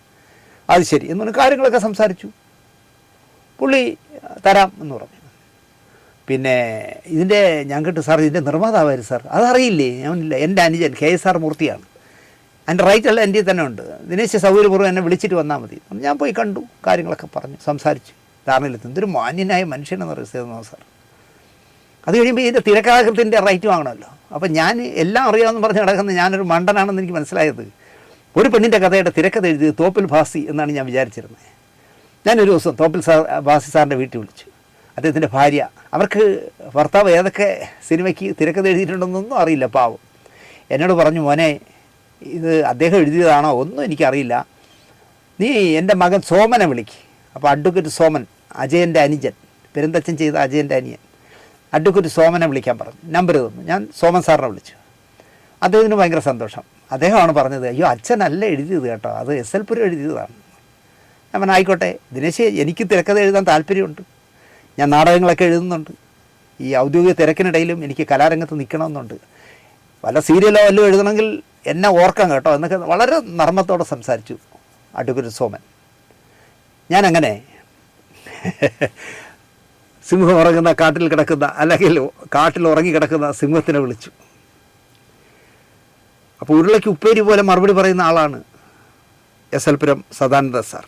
അത് ശരി എന്ന് പറഞ്ഞ് കാര്യങ്ങളൊക്കെ സംസാരിച്ചു. പുള്ളി തരാം എന്ന് പറഞ്ഞു. പിന്നെ ഇതിൻ്റെ ഞാൻ കേട്ടു, സാർ ഇതിൻ്റെ നിർമ്മാതാവായിരുന്നു സാർ. അതറിയില്ലേ? ഞാനില്ല, എൻ്റെ അനുജൻ KSR മൂർത്തിയാണ്, എൻ്റെ റൈറ്റ് അല്ല എൻ്റെ തന്നെ ഉണ്ട്, ദിനേശ് സൗകര്യപൂർവ്വം എന്നെ വിളിച്ചിട്ട് വന്നാൽ മതി. ഞാൻ പോയി കണ്ടു, കാര്യങ്ങളൊക്കെ പറഞ്ഞു, സംസാരിച്ചു, ധാരണയിലെത്തും. എന്തൊരു മാന്യനായ മനുഷ്യനെന്ന് പറയുന്നത് സാർ. അത് കഴിയുമ്പോൾ ഇതിൻ്റെ തിരക്കഥാകൃത്തിൻ്റെ റൈറ്റ് വാങ്ങണമല്ലോ. അപ്പം ഞാൻ എല്ലാം അറിയാമെന്ന് പറഞ്ഞ് നടക്കുന്ന ഞാനൊരു മണ്ടനാണെന്ന് എനിക്ക് മനസ്സിലായത്. ഒരു പെണ്ണിൻ്റെ കഥയുടെ തിരക്കഥ എഴുതിയത് തോപ്പിൽ ഭാസി എന്നാണ് ഞാൻ വിചാരിച്ചിരുന്നത്. ഞാനൊരു ദിവസം തോപ്പിൽ ബാസി സാറിൻ്റെ വീട്ടിൽ വിളിച്ചു. അദ്ദേഹത്തിൻ്റെ ഭാര്യ, അവർക്ക് ഭർത്താവ് ഏതൊക്കെ സിനിമയ്ക്ക് തിരക്കഥ എഴുതിയിട്ടുണ്ടെന്നൊന്നും അറിയില്ല, പാവം. എന്നോട് പറഞ്ഞു, മോനെ ഇത് അദ്ദേഹം എഴുതിയതാണോ ഒന്നും എനിക്കറിയില്ല, നീ എൻ്റെ മകൻ സോമനെ വിളിക്ക്. അപ്പോൾ അഡ്വക്കേറ്റ് സോമൻ, അജയൻ്റെ അനുജൻ, പെരുന്തച്ഛൻ ചെയ്ത അജയൻ്റെ അനിയൻ, അഡ്വക്കേറ്റ് സോമനെ വിളിക്കാൻ പറഞ്ഞു. നമ്പർ തന്നു. ഞാൻ സോമൻ സാറിനെ വിളിച്ചു. അദ്ദേഹത്തിന് ഭയങ്കര സന്തോഷം. അദ്ദേഹമാണ് പറഞ്ഞത്, അയ്യോ അച്ഛനല്ല എഴുതിയത് കേട്ടോ, അത് SL പുരം എഴുതിയതാണ്. ഞാൻ ആയിക്കോട്ടെ ദിനേശ്, എനിക്ക് തിരക്കഥ എഴുതാൻ താല്പര്യമുണ്ട്, ഞാൻ നാടകങ്ങളൊക്കെ എഴുതുന്നുണ്ട്, ഈ ഔദ്യോഗിക തിരക്കിനിടയിലും എനിക്ക് കലാരംഗത്ത് നിൽക്കണമെന്നുണ്ട്, വല്ല സീരിയലോ വല്ലതും എഴുതണമെങ്കിൽ എന്നെ ഓർക്കാം കേട്ടോ എന്നൊക്കെ വളരെ നർമ്മത്തോടെ സംസാരിച്ചു അഡ്വക്കേറ്റ് സോമൻ. ഞാനങ്ങനെ സിംഹം ഉറങ്ങുന്ന കാട്ടിൽ കിടക്കുന്ന, അല്ലെങ്കിൽ കാട്ടിൽ ഉറങ്ങി കിടക്കുന്ന സിംഹത്തിനെ വിളിച്ചു. അപ്പോൾ ഉരുളയ്ക്ക് ഉപ്പേരി പോലെ മറുപടി പറയുന്ന ആളാണ് SL പുരം സദാനന്ദ സാർ.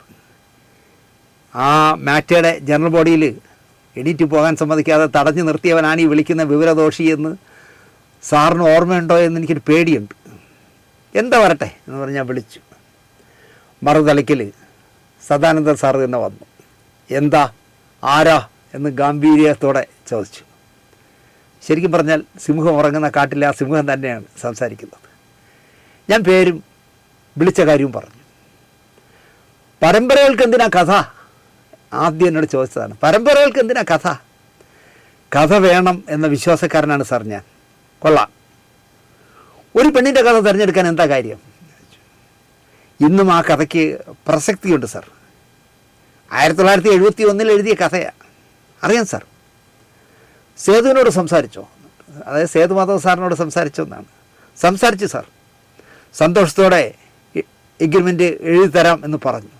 ആ മാറ്റയുടെ ജനറൽ ബോഡിയിൽ എഡിറ്റ് പോകാൻ സമ്മതിക്കാതെ തടഞ്ഞു നിർത്തിയവനാണ് ഈ വിളിക്കുന്ന വിവരദോഷി എന്ന് സാറിന് ഓർമ്മയുണ്ടോ എന്ന് എനിക്കൊരു പേടിയുണ്ട്. എന്താ വരട്ടെ എന്ന് പറഞ്ഞാൽ വിളിച്ചു. മറുതലയ്ക്കൽ സദാനന്ദ സാർ തന്നെ വന്നു. എന്താ, ആരാ എന്ന് ഗാംഭീര്യത്തോടെ ചോദിച്ചു. ശരിക്കും പറഞ്ഞാൽ സിംഹം ഉറങ്ങുന്ന കാട്ടിലെ ആ സിംഹം തന്നെയാണ് സംസാരിക്കുന്നത്. ഞാൻ പേരും വിളിച്ച കാര്യവും പറഞ്ഞു. പരമ്പരകൾക്ക് എന്തിനാ കഥ? ആദ്യം എന്നോട് ചോദിച്ചതാണ്. പരമ്പരകൾക്ക് എന്തിനാ കഥ? കഥ വേണം എന്ന വിശ്വാസക്കാരനാണ് സാർ ഞാൻ. കൊള്ളാം. ഒരു പെണ്ണിൻ്റെ കഥ തിരഞ്ഞെടുക്കാൻ എന്താ കാര്യം? ഇന്നും ആ കഥയ്ക്ക് പ്രസക്തിയുണ്ട് സാർ. 1971 എഴുതിയ കഥയാണ്. അറിയാം സാർ. സേതുവിനോട് സംസാരിച്ചോ? അതായത് സേതുമാധവ് സാറിനോട് സംസാരിച്ചോ എന്നാണ്. സംസാരിച്ചു സാർ. സന്തോഷത്തോടെ എഗ്രിമെൻ്റ് എഴുതി തരാം എന്ന് പറഞ്ഞു.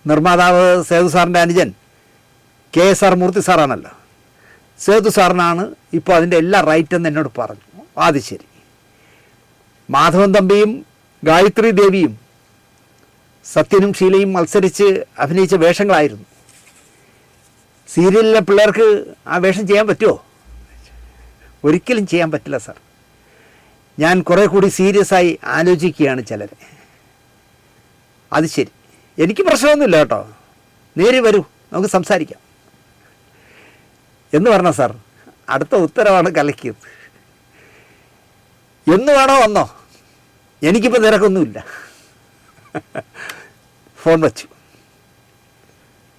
നിർമ്മാതാവ് സേതു സാറിൻ്റെ അനുജൻ KSR മൂർത്തി സാറാണല്ലോ. സേതു സാറിനാണ് ഇപ്പോൾ അതിൻ്റെ എല്ലാ റൈറ്റെന്ന് എന്നോട് പറഞ്ഞു. ആദ്യം ശരി. മാധവൻ തമ്പിയും ഗായത്രി ദേവിയും സത്യനും ഷീലയും മത്സരിച്ച് അഭിനയിച്ച വേഷങ്ങളായിരുന്നു. സീരിയലിലെ പിള്ളേർക്ക് ആ വേഷം ചെയ്യാൻ പറ്റുമോ? ഒരിക്കലും ചെയ്യാൻ പറ്റില്ല സാർ. ഞാൻ കുറേ കൂടി സീരിയസ് ആയി ആലോചിക്കുകയാണ് ചിലരെ. അത് ശരി, എനിക്ക് പ്രശ്നമൊന്നുമില്ല കേട്ടോ, നേരെ വരൂ, നമുക്ക് സംസാരിക്കാം എന്ന് പറഞ്ഞ സാർ അടുത്ത ഉത്തരവാണ് കലക്കിയത്. എന്ന് വേണോ വന്നോ, എനിക്കിപ്പോൾ തിരക്കൊന്നുമില്ല. ഫോൺ വച്ചു.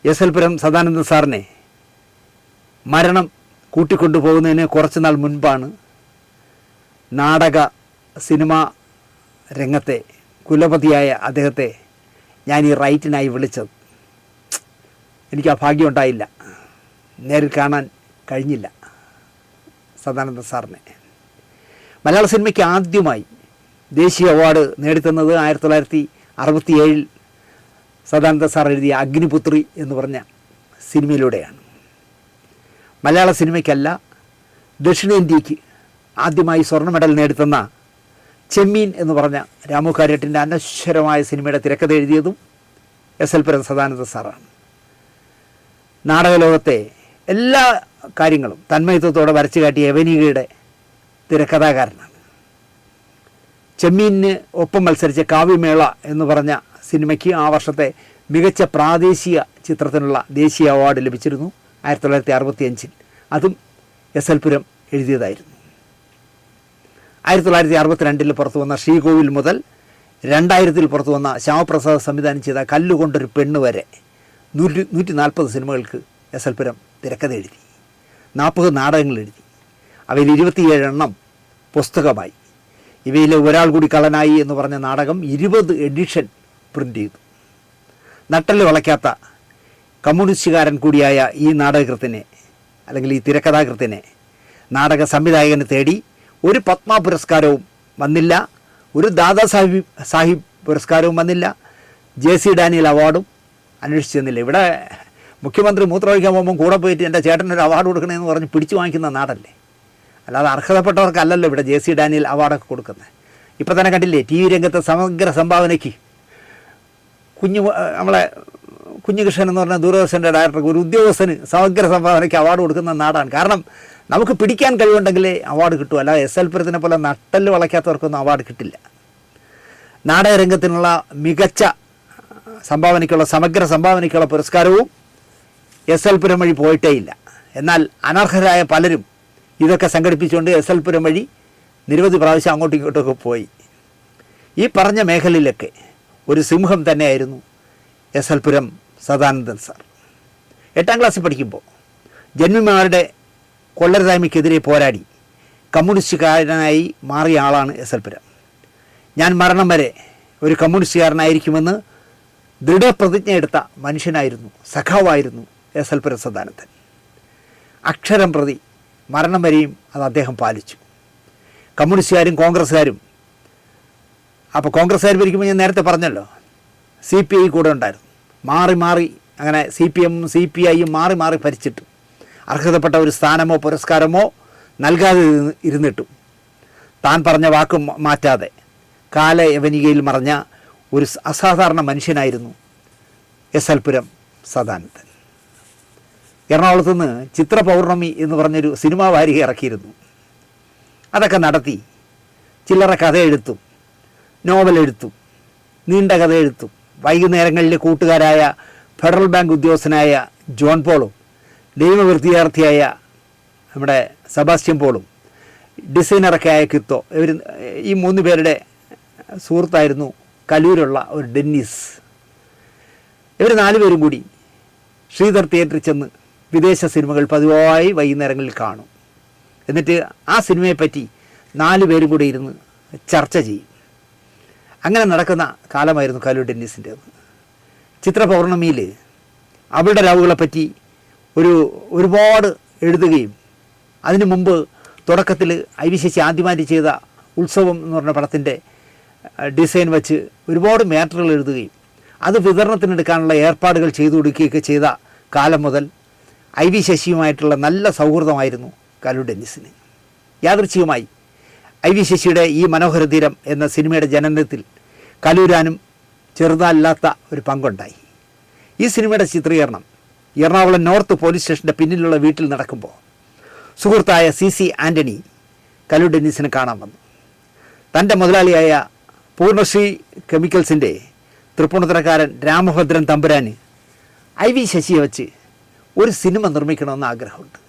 SL പുരം സദാനന്ദ സാറിനെ മരണം കൂട്ടിക്കൊണ്ടുപോകുന്നതിന് കുറച്ച് നാൾ മുൻപാണ് നാടക സിനിമ രംഗത്തെ കുലപതിയായ അദ്ദേഹത്തെ ഞാൻ ഈ റൈറ്റിനായി വിളിച്ചത്. എനിക്ക് ആ ഭാഗ്യം ഉണ്ടായില്ല, നേരിൽ കാണാൻ കഴിഞ്ഞില്ല സദാനന്ദ സാറിനെ. മലയാള സിനിമയ്ക്ക് ആദ്യമായി ദേശീയ അവാർഡ് നേടിത്തന്നത് 1967 സദാനന്ദ സാർ എഴുതിയ അഗ്നിപുത്രി എന്ന് പറഞ്ഞ സിനിമയിലൂടെയാണ്. മലയാള സിനിമയ്ക്കല്ല, ദക്ഷിണേന്ത്യക്ക് ആദ്യമായി സ്വർണ്ണ മെഡൽ നേടിത്തന്ന ചെമ്മീൻ എന്ന് പറഞ്ഞ രാമു കാര്യട്ടിൻ്റെ അനശ്വരമായ സിനിമയുടെ തിരക്കഥ എഴുതിയതും SL പുരം സദാനന്ദ സാറാണ്. നാടകലോകത്തെ എല്ലാ കാര്യങ്ങളും തന്മയത്വത്തോടെ വരച്ചു കാട്ടിയ യവനികയുടെ തിരക്കഥാകാരനാണ്. ചെമ്മീനിന് ഒപ്പം മത്സരിച്ച കാവ്യമേള എന്ന് പറഞ്ഞ സിനിമയ്ക്ക് ആ വർഷത്തെ മികച്ച പ്രാദേശിക ചിത്രത്തിനുള്ള ദേശീയ അവാർഡ് ലഭിച്ചിരുന്നു 1965. അതും SL പുരം എഴുതിയതായിരുന്നു. 1962 പുറത്തു വന്ന ശ്രീകോവിൽ മുതൽ 2000 പുറത്തു വന്ന ശ്യാമപ്രസാദ് സംവിധാനം ചെയ്ത കല്ലുകൊണ്ടൊരു പെണ്ണ് വരെ 140 സിനിമകൾക്ക് SL പുരം തിരക്കഥ എഴുതി. 40 നാടകങ്ങൾ എഴുതി. അവയിൽ 27 എണ്ണം പുസ്തകമായി. ഇവയിലെ ഒരാൾ കൂടി കള്ളനായി എന്ന് പറഞ്ഞ നാടകം 20 എഡിഷൻ പ്രിൻ്റ് ചെയ്തു. നട്ടല് വളയ്ക്കാത്ത കമ്മ്യൂണിസ്റ്റുകാരൻ കൂടിയായ ഈ നാടകകൃത്തിനെ, അല്ലെങ്കിൽ ഈ തിരക്കഥാകൃത്തിനെ നാടക സംവിധായകന് തേടി ഒരു പത്മ പുരസ്കാരവും വന്നില്ല, ഒരു ദാദാ സാഹിബ് പുരസ്കാരവും വന്നില്ല, JC ഡാനിയൽ അവാർഡും അന്വേഷിച്ചു തന്നില്ല. ഇവിടെ മുഖ്യമന്ത്രി മൂത്രമൊഴിക്കാൻ പോകുമ്പോൾ കൂടെ പോയിട്ട് എൻ്റെ ചേട്ടനൊരു അവാർഡ് കൊടുക്കണമെന്ന് പറഞ്ഞ് പിടിച്ചു വാങ്ങിക്കുന്ന നാടല്ലേ. അല്ലാതെ അർഹതപ്പെട്ടവർക്കല്ലല്ലോ ഇവിടെ JC ഡാനിയൽ അവാർഡൊക്കെ കൊടുക്കുന്നത്. ഇപ്പം തന്നെ കണ്ടില്ലേ, TV രംഗത്തെ സമഗ്ര സംഭാവനയ്ക്ക് നമ്മളെ കുഞ്ഞികൃഷ്ണൻ എന്ന് പറഞ്ഞ ദൂരദർശൻ്റെ ഡയറക്ടർക്ക്, ഒരു ഉദ്യോഗസ്ഥന് സമഗ്ര സംഭാവനയ്ക്ക് അവാർഡ് കൊടുക്കുന്ന നാടാണ്. കാരണം നമുക്ക് പിടിക്കാൻ കഴിവുണ്ടെങ്കിലേ അവാർഡ് കിട്ടൂ, അല്ലാതെ SL പുരത്തിനെ പോലെ നട്ടല് വളയ്ക്കാത്തവർക്കൊന്നും അവാർഡ് കിട്ടില്ല. നാടകരംഗത്തിനുള്ള മികച്ച സംഭാവനയ്ക്കുള്ള സമഗ്ര സംഭാവനയ്ക്കുള്ള പുരസ്കാരവും എസ് എൽ പുരം വഴി പോയിട്ടേയില്ല. എന്നാൽ അനർഹരായ പലരും ഇതൊക്കെ സംഘടിപ്പിച്ചുകൊണ്ട് എസ് എൽ പുരം വഴി നിരവധി പ്രാവശ്യം അങ്ങോട്ടും ഇങ്ങോട്ടുമൊക്കെ പോയി. ഈ പറഞ്ഞ മേഖലയിലൊക്കെ ഒരു സിംഹം തന്നെയായിരുന്നു എസ് എൽ പുരം സദാനന്ദൻ സാർ. 8ാം ക്ലാസ്സിൽ പഠിക്കുമ്പോൾ ജന്മിമാരുടെ കൊള്ളരുതായ്മയ്ക്കെതിരെ പോരാടി കമ്മ്യൂണിസ്റ്റുകാരനായി മാറിയ ആളാണ് എസ് എൽ പുരം. ഞാൻ മരണം വരെ ഒരു കമ്മ്യൂണിസ്റ്റുകാരനായിരിക്കുമെന്ന് ദൃഢപ്രതിജ്ഞ എടുത്ത മനുഷ്യനായിരുന്നു, സഖാവായിരുന്നു എസ് എൽ പുരം സദാനന്ദൻ. അക്ഷരം പ്രതി മരണം വരെയും അത് അദ്ദേഹം പാലിച്ചു. കമ്മ്യൂണിസ്റ്റുകാരും കോൺഗ്രസ്സുകാരും, അപ്പോൾ കോൺഗ്രസ്സുകാർ ഭരിക്കുമ്പോൾ ഞാൻ നേരത്തെ പറഞ്ഞല്ലോ, CPI കൂടെ ഉണ്ടായിരുന്നു. മാറി മാറി അങ്ങനെ CPM CPIയും മാറി മാറി ഭരിച്ചിട്ടും അർഹതപ്പെട്ട ഒരു സ്ഥാനമോ പുരസ്കാരമോ നൽകാതെ ഇരുന്നിട്ടും താൻ പറഞ്ഞ വാക്ക് മാറ്റാതെ കാലയവനികയിൽ മറഞ്ഞ ഒരു അസാധാരണ മനുഷ്യനായിരുന്നു എസ് എൽ പുരം സദാനന്ദൻ. എറണാകുളത്ത് നിന്ന് ചിത്ര പൗർണമി എന്ന് പറഞ്ഞൊരു സിനിമാ വാരിക ഇറക്കിയിരുന്നു. അതൊക്കെ നടത്തി ചില്ലറ കഥ എഴുത്തും നോവൽ എഴുത്തും നീണ്ട കഥ എഴുത്തും വൈകുന്നേരങ്ങളിൽ കൂട്ടുകാരായ ഫെഡറൽ ബാങ്ക് ഉദ്യോഗസ്ഥനായ ജോൺ പോളും നിയമവിദ്യാർത്ഥിയായ നമ്മുടെ സെബാസ്റ്റ്യൻ പോളും ഡിസൈനറൊക്കെ ആയ കിത്തോ, ഈ 3 പേരുടെ സുഹൃത്തായിരുന്നു കലൂരുള്ള ഒരു ഡെന്നീസ്. ഇവർ 4 പേരും കൂടി ശ്രീധർ തിയേറ്ററിൽ ചെന്ന് വിദേശ സിനിമകൾ പതിവായി വൈകുന്നേരങ്ങളിൽ കാണും. എന്നിട്ട് ആ സിനിമയെപ്പറ്റി 4 പേരും കൂടി ഇരുന്ന് ചർച്ച ചെയ്യും. അങ്ങനെ നടക്കുന്ന കാലമായിരുന്നു കലൂർ ഡെന്നീസിൻ്റേത്. ചിത്ര പൗർണമിയിൽ അവളുടെ രാവുകളെപ്പറ്റി ഒരുപാട് എഴുതുകയും അതിനു മുമ്പ് തുടക്കത്തിൽ ഐ.വി. ശശി ആദ്യമായിട്ട് ചെയ്ത ഉത്സവം എന്ന് പറഞ്ഞ പടത്തിൻ്റെ ഡിസൈൻ വെച്ച് ഒരുപാട് മാറ്ററുകൾ എഴുതുകയും അത് വിതരണത്തിനെടുക്കാനുള്ള ഏർപ്പാടുകൾ ചെയ്തു കൊടുക്കുകയൊക്കെ ചെയ്ത കാലം മുതൽ ഐ.വി. ശശിയുമായിട്ടുള്ള നല്ല സൗഹൃദമായിരുന്നു കലൂർ ഡെന്നീസിന്. യാദൃച്ഛികമായി ഐ.വി. ശശിയുടെ ഈ മനോഹര തീരം എന്ന സിനിമയുടെ ജനനത്തിൽ കലൂരാനും ചെറുതല്ലാത്ത ഒരു പങ്കുണ്ടായി. ഈ സിനിമയുടെ ചിത്രീകരണം എറണാകുളം നോർത്ത് പോലീസ് സ്റ്റേഷൻ്റെ പിന്നിലുള്ള വീട്ടിൽ നടക്കുമ്പോൾ സുഹൃത്തായ CC ആൻ്റണി കലൂർ ഡെന്നീസിനെ കാണാൻ വന്നു. തൻ്റെ മുതലാളിയായ പൂർണ്ണശ്രീ കെമിക്കൽസിൻ്റെ തൃപ്പൂണിത്തുറക്കാരൻ രാമഭദ്രൻ തമ്പുരാന് ഐ.വി. ശശിയെ വെച്ച് ഒരു സിനിമ നിർമ്മിക്കണമെന്ന് ആഗ്രഹമുണ്ട്.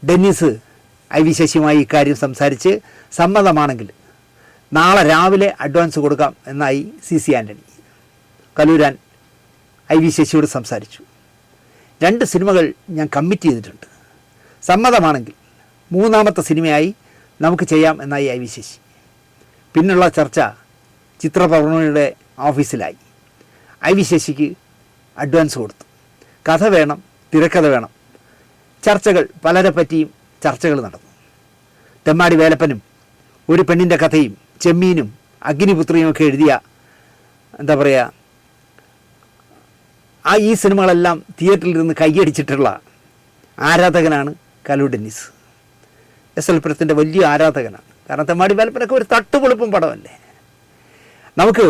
ഡെന്നീസ് ഐ.വി. ശശിയുമായി ഇക്കാര്യം സംസാരിച്ച് സമ്മതമാണെങ്കിൽ നാളെ രാവിലെ അഡ്വാൻസ് കൊടുക്കാം എന്നായി CC ആൻ്റണി. കലൂരാൻ ഐ.വി. ശശിയോട് സംസാരിച്ചു. 2 സിനിമകൾ ഞാൻ കമ്മിറ്റ് ചെയ്തിട്ടുണ്ട്, സമ്മതമാണെങ്കിൽ 3ാമത്തെ സിനിമയായി നമുക്ക് ചെയ്യാം എന്നായി ഐ.വി. ശശി. പിന്നുള്ള ചർച്ച ചിത്ര പൗർണമിയുടെ ഓഫീസിലായി. ഐ.വി. ശശിക്ക് അഡ്വാൻസ് കൊടുത്തു. കഥ വേണം, തിരക്കഥ വേണം. ചർച്ചകൾ, പലരെ പറ്റിയും ചർച്ചകൾ നടന്നു. തെമ്മാടി വേലപ്പനും ഒരു പെണ്ണിൻ്റെ കഥയും ചെമ്മീനും അഗ്നിപുത്രിയുമൊക്കെ എഴുതിയ എന്താ പറയുക, ഈ സിനിമകളെല്ലാം തിയേറ്ററിൽ നിന്ന് കൈയടിച്ചിട്ടുള്ള ആരാധകനാണ് കലൂർ ഡെന്നീസ്. എസ് എൽ പുരത്തിൻ്റെ വലിയ ആരാധകനാണ്. കാരണം തെമ്മാടി വേലപ്പനൊക്കെ ഒരു തട്ടുപൊളിപ്പും പടമല്ലേ. നമുക്ക്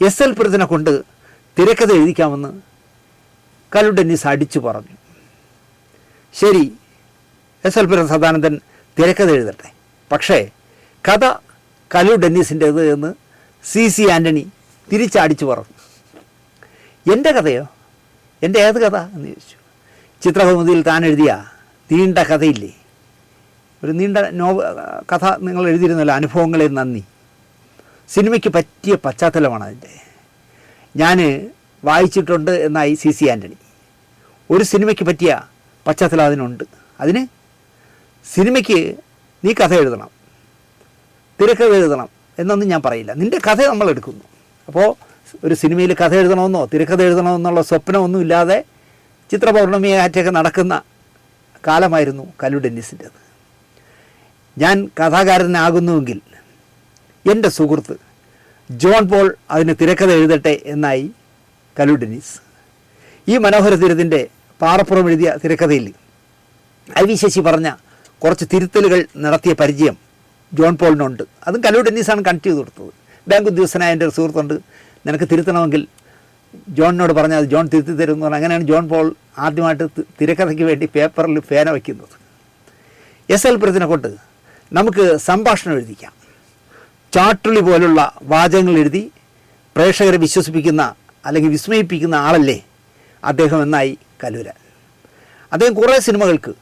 എസ് എൽ പുരത്തിനെ കൊണ്ട് തിരക്കഥ എഴുതിക്കാമെന്ന് കലൂർ ഡെന്നീസ് അടിച്ചു പറഞ്ഞു. ശരി, എസ് എൽ പുരം സദാനന്ദൻ തിരക്കഥ എഴുതട്ടെ, പക്ഷേ കഥ കലൂർ ഡെന്നീസിൻ്റേത് എന്ന് CC ആൻ്റണി തിരിച്ചടിച്ചു പറഞ്ഞു. എൻ്റെ കഥയോ? എൻ്റെ ഏത് കഥ എന്ന് ചോദിച്ചു. ചിത്രകൗമുദിയിൽ താൻ എഴുതിയ നീണ്ട കഥയില്ലേ, ഒരു നീണ്ട കഥ നിങ്ങൾ എഴുതിയിരുന്നല്ലോ, അനുഭവങ്ങളെ നന്ദി. സിനിമയ്ക്ക് പറ്റിയ പശ്ചാത്തലമാണ് അതിൻ്റെ. ഞാൻ വായിച്ചിട്ടുണ്ട് എന്നായി CC ആൻ്റണി. ഒരു സിനിമയ്ക്ക് പറ്റിയ പശ്ചാത്തലം അതിനുണ്ട്. അതിന് സിനിമയ്ക്ക് നീ കഥ എഴുതണം, തിരക്കഥ എഴുതണം എന്നൊന്നും ഞാൻ പറയില്ല. നിൻ്റെ കഥ നമ്മൾ എടുക്കുന്നു. അപ്പോൾ ഒരു സിനിമയിൽ കഥ എഴുതണമെന്നോ തിരക്കഥ എഴുതണമെന്നുള്ള സ്വപ്നമൊന്നും ഇല്ലാതെ ചിത്ര പൗർണമിയായിട്ടൊക്കെ നടക്കുന്ന കാലമായിരുന്നു കലൂർ ഡെന്നീസിൻ്റേത്. ഞാൻ കഥാകാരനാകുന്നുവെങ്കിൽ എൻ്റെ സുഹൃത്ത് ജോൺ പോൾ അതിന് തിരക്കഥ എഴുതട്ടെ എന്നായി കലൂർ ഡെന്നീസ്. ഈ മനോഹര തീരത്തിൻ്റെ പാറപ്പുറം എഴുതിയ തിരക്കഥയിൽ ഐ.വി. ശശി പറഞ്ഞ കുറച്ച് തിരുത്തലുകൾ നടത്തിയ പരിചയം ജോൺ പോളിനുണ്ട്. അതും കലൂർ ഡെന്നീസാണ് കണക്ട് ചെയ്ത് കൊടുത്തത്. ബാങ്ക് ഉദ്യോഗസ്ഥനായ എൻ്റെ ഒരു സുഹൃത്തുണ്ട്, നിനക്ക് തിരുത്തണമെങ്കിൽ ജോണിനോട് പറഞ്ഞാൽ അത് ജോൺ തിരുത്തി തരും എന്ന് പറഞ്ഞാൽ അങ്ങനെയാണ് ജോൺ പോൾ ആദ്യമായിട്ട് തിരക്കഥയ്ക്ക് വേണ്ടി പേപ്പറിൽ പേന വയ്ക്കുന്നത്. എസ് എൽ പുരത്തിനെ കൊണ്ട് നമുക്ക് സംഭാഷണം എഴുതിക്കാം. ചാട്ടുളി പോലുള്ള വാചകങ്ങൾ എഴുതി പ്രേക്ഷകരെ വിശ്വസിപ്പിക്കുന്ന അല്ലെങ്കിൽ വിസ്മയിപ്പിക്കുന്ന ആളല്ലേ അദ്ദേഹം എന്നായി കലൂരാൻ. അദ്ദേഹം കുറേ സിനിമകൾക്ക്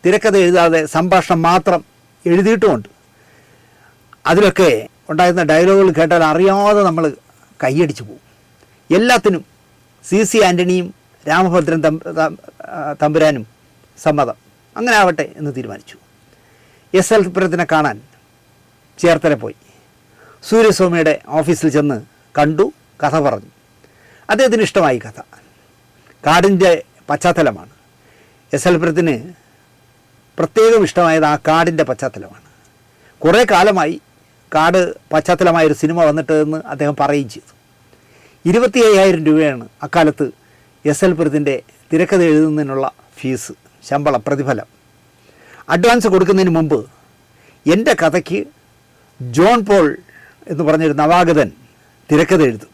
തിരക്കഥ എഴുതാതെ സംഭാഷണം മാത്രം എഴുതിയിട്ടുമുണ്ട്. അതിലൊക്കെ ഉണ്ടായിരുന്ന ഡയലോഗുകൾ കേട്ടാൽ അറിയാതെ നമ്മൾ കൈയടിച്ചു പോകും. എല്ലാത്തിനും CC ആൻ്റണിയും രാമഭദ്രൻ തമ്പുരാനും സമ്മതം. അങ്ങനെ ആവട്ടെ എന്ന് തീരുമാനിച്ചു. SL പുരത്തിനെ കാണാൻ ചേർത്തല പോയി. സൂര്യസ്വാമിയുടെ ഓഫീസിൽ ചെന്ന് കണ്ടു, കഥ പറഞ്ഞു. അദ്ദേഹത്തിന് ഇഷ്ടമായി കഥ. കാടിൻ്റെ പശ്ചാത്തലമാണ്. SL പുരത്തിന് പ്രത്യേകം ഇഷ്ടമായത് ആ കാടിൻ്റെ പശ്ചാത്തലമാണ്. കുറേ കാലമായി കാട് പശ്ചാത്തലമായൊരു സിനിമ വന്നിട്ട് എന്ന് അദ്ദേഹം പറയുകയും ചെയ്തു. 25,000 രൂപയാണ് അക്കാലത്ത് SL പുരത്തിൻ്റെ തിരക്കഥ എഴുതുന്നതിനുള്ള ഫീസ്, ശമ്പളം, പ്രതിഫലം. അഡ്വാൻസ് കൊടുക്കുന്നതിന് മുമ്പ് എൻ്റെ കഥയ്ക്ക് ജോൺ പോൾ എന്ന് പറഞ്ഞൊരു നവാഗതൻ തിരക്കഥ എഴുതും,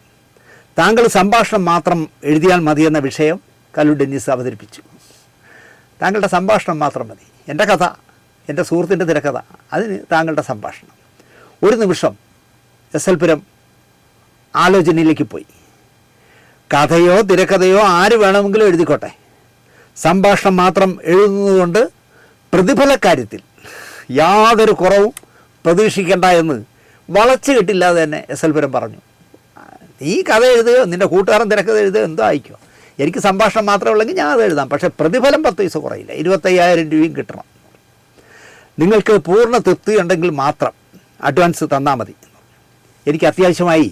താങ്കൾ സംഭാഷണം മാത്രം എഴുതിയാൽ മതിയെന്ന വിഷയം കല്ലു ഡെന്നീസ് അവതരിപ്പിച്ചു. താങ്കളുടെ സംഭാഷണം മാത്രം മതി, എൻ്റെ കഥ, എൻ്റെ സുഹൃത്തിൻ്റെ തിരക്കഥ, അതിന് താങ്കളുടെ സംഭാഷണം. ഒരു നിമിഷം SL പുരം ആലോചനയിലേക്ക് പോയി. കഥയോ തിരക്കഥയോ ആര് വേണമെങ്കിലും എഴുതിക്കോട്ടെ, സംഭാഷണം മാത്രം എഴുതുന്നതുകൊണ്ട് പ്രതിഫലക്കാര്യത്തിൽ യാതൊരു കുറവും പ്രതീക്ഷിക്കേണ്ട എന്ന് വളച്ചു കെട്ടില്ലാതെ തന്നെ SL പുരം പറഞ്ഞു. നീ കഥ എഴുതുകയോ നിൻ്റെ കൂട്ടുകാരൻ തിരക്കഥ എഴുതുകയോ എന്തോ ആയിക്കോ, എനിക്ക് സംഭാഷണം മാത്രമേ ഉള്ളെങ്കിൽ ഞാൻ അത് എഴുതാം, പക്ഷേ പ്രതിഫലം 10 പൈസ കുറയില്ല, 25,000 രൂപയും കിട്ടണം. നിങ്ങൾക്ക് പൂർണ്ണ തൃപ്തി ഉണ്ടെങ്കിൽ മാത്രം അഡ്വാൻസ് തന്നാൽ മതി. എനിക്ക് അത്യാവശ്യമായി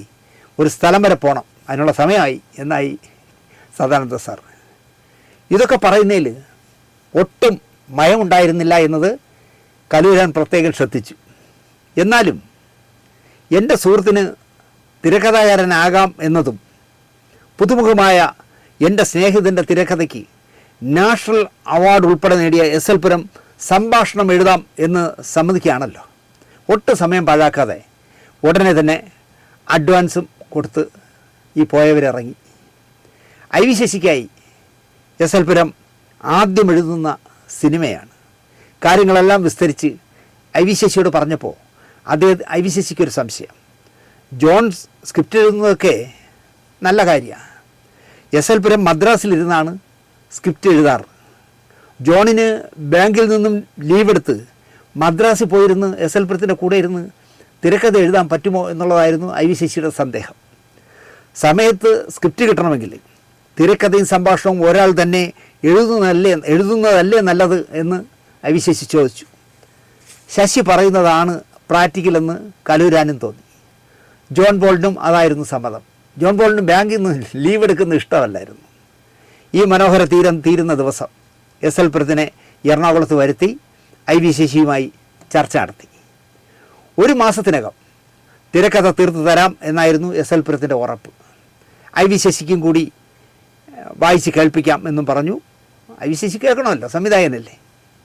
ഒരു സ്ഥലം വരെ പോകണം, അതിനുള്ള സമയമായി എന്നായി സദാനന്ദ സാർ. ഇതൊക്കെ പറയുന്നതിൽ ഒട്ടും മയമുണ്ടായിരുന്നില്ല എന്നത് കലൂരാൻ പ്രത്യേകം ശ്രദ്ധിച്ചു. എന്നാലും എൻ്റെ സുഹൃത്തിന് തിരക്കഥാകാരനാകാം എന്നതും പുതുമുഖമായ എൻ്റെ സ്നേഹിതൻ്റെ തിരക്കഥയ്ക്ക് നാഷണൽ അവാർഡ് ഉൾപ്പെടെ നേടിയ SL പുരം സംഭാഷണം എഴുതാം എന്ന് സമ്മതിക്കുകയാണല്ലോ. ഒട്ടും സമയം പാഴാക്കാതെ ഉടനെ തന്നെ അഡ്വാൻസും കൊടുത്ത് ഈ പോയവരിറങ്ങി. IV ശശിക്കായി SL പുരം ആദ്യം എഴുതുന്ന സിനിമയാണ്. കാര്യങ്ങളെല്ലാം വിസ്തരിച്ച് IV ശശിയോട് പറഞ്ഞപ്പോൾ IV ശശിക്കൊരു സംശയം. ജോൺ സ്ക്രിപ്റ്റ് എഴുതുന്നതൊക്കെ നല്ല കാര്യമാണ്. SL പുരം മദ്രാസിലിരുന്നാണ് സ്ക്രിപ്റ്റ് എഴുതാറ്. ജോണിന് ബാങ്കിൽ നിന്നും ലീവ് എടുത്ത് മദ്രാസിൽ പോയിരുന്ന് SL പുരത്തിൻ്റെ കൂടെ ഇരുന്ന് തിരക്കഥ എഴുതാൻ പറ്റുമോ എന്നുള്ളതായിരുന്നു IV ശശിയുടെ സന്ദേഹം. സമയത്ത് സ്ക്രിപ്റ്റ് കിട്ടണമെങ്കിൽ തിരക്കഥയും സംഭാഷണവും ഒരാൾ തന്നെ എഴുതുന്നതല്ലേ നല്ലത് എന്ന് IV ശശി ചോദിച്ചു. ശശി പറയുന്നതാണ് പ്രാക്ടിക്കലെന്ന് കലൂരാനും തോന്നി. ജോൺ പോളിനും അതായിരുന്നു സമ്മതം. ജോൺ പോളിനും ബാങ്കിൽ നിന്ന് ലീവ് എടുക്കുന്ന ഇഷ്ടമല്ലായിരുന്നു. ഈ മനോഹര തീരുന്ന ദിവസം SL പുരത്തിനെ എറണാകുളത്ത് വരുത്തി IV ശശിയുമായി ചർച്ച നടത്തി. 1 മാസത്തിനകം തിരക്കഥ തീർത്തു തരാം എന്നായിരുന്നു SL പുരത്തിൻ്റെ ഉറപ്പ്. IV ശശിക്കും കൂടി വായിച്ച് കേൾപ്പിക്കാം എന്നും പറഞ്ഞു. IV ശശി കേൾക്കണമല്ലോ, സംവിധായകനല്ലേ.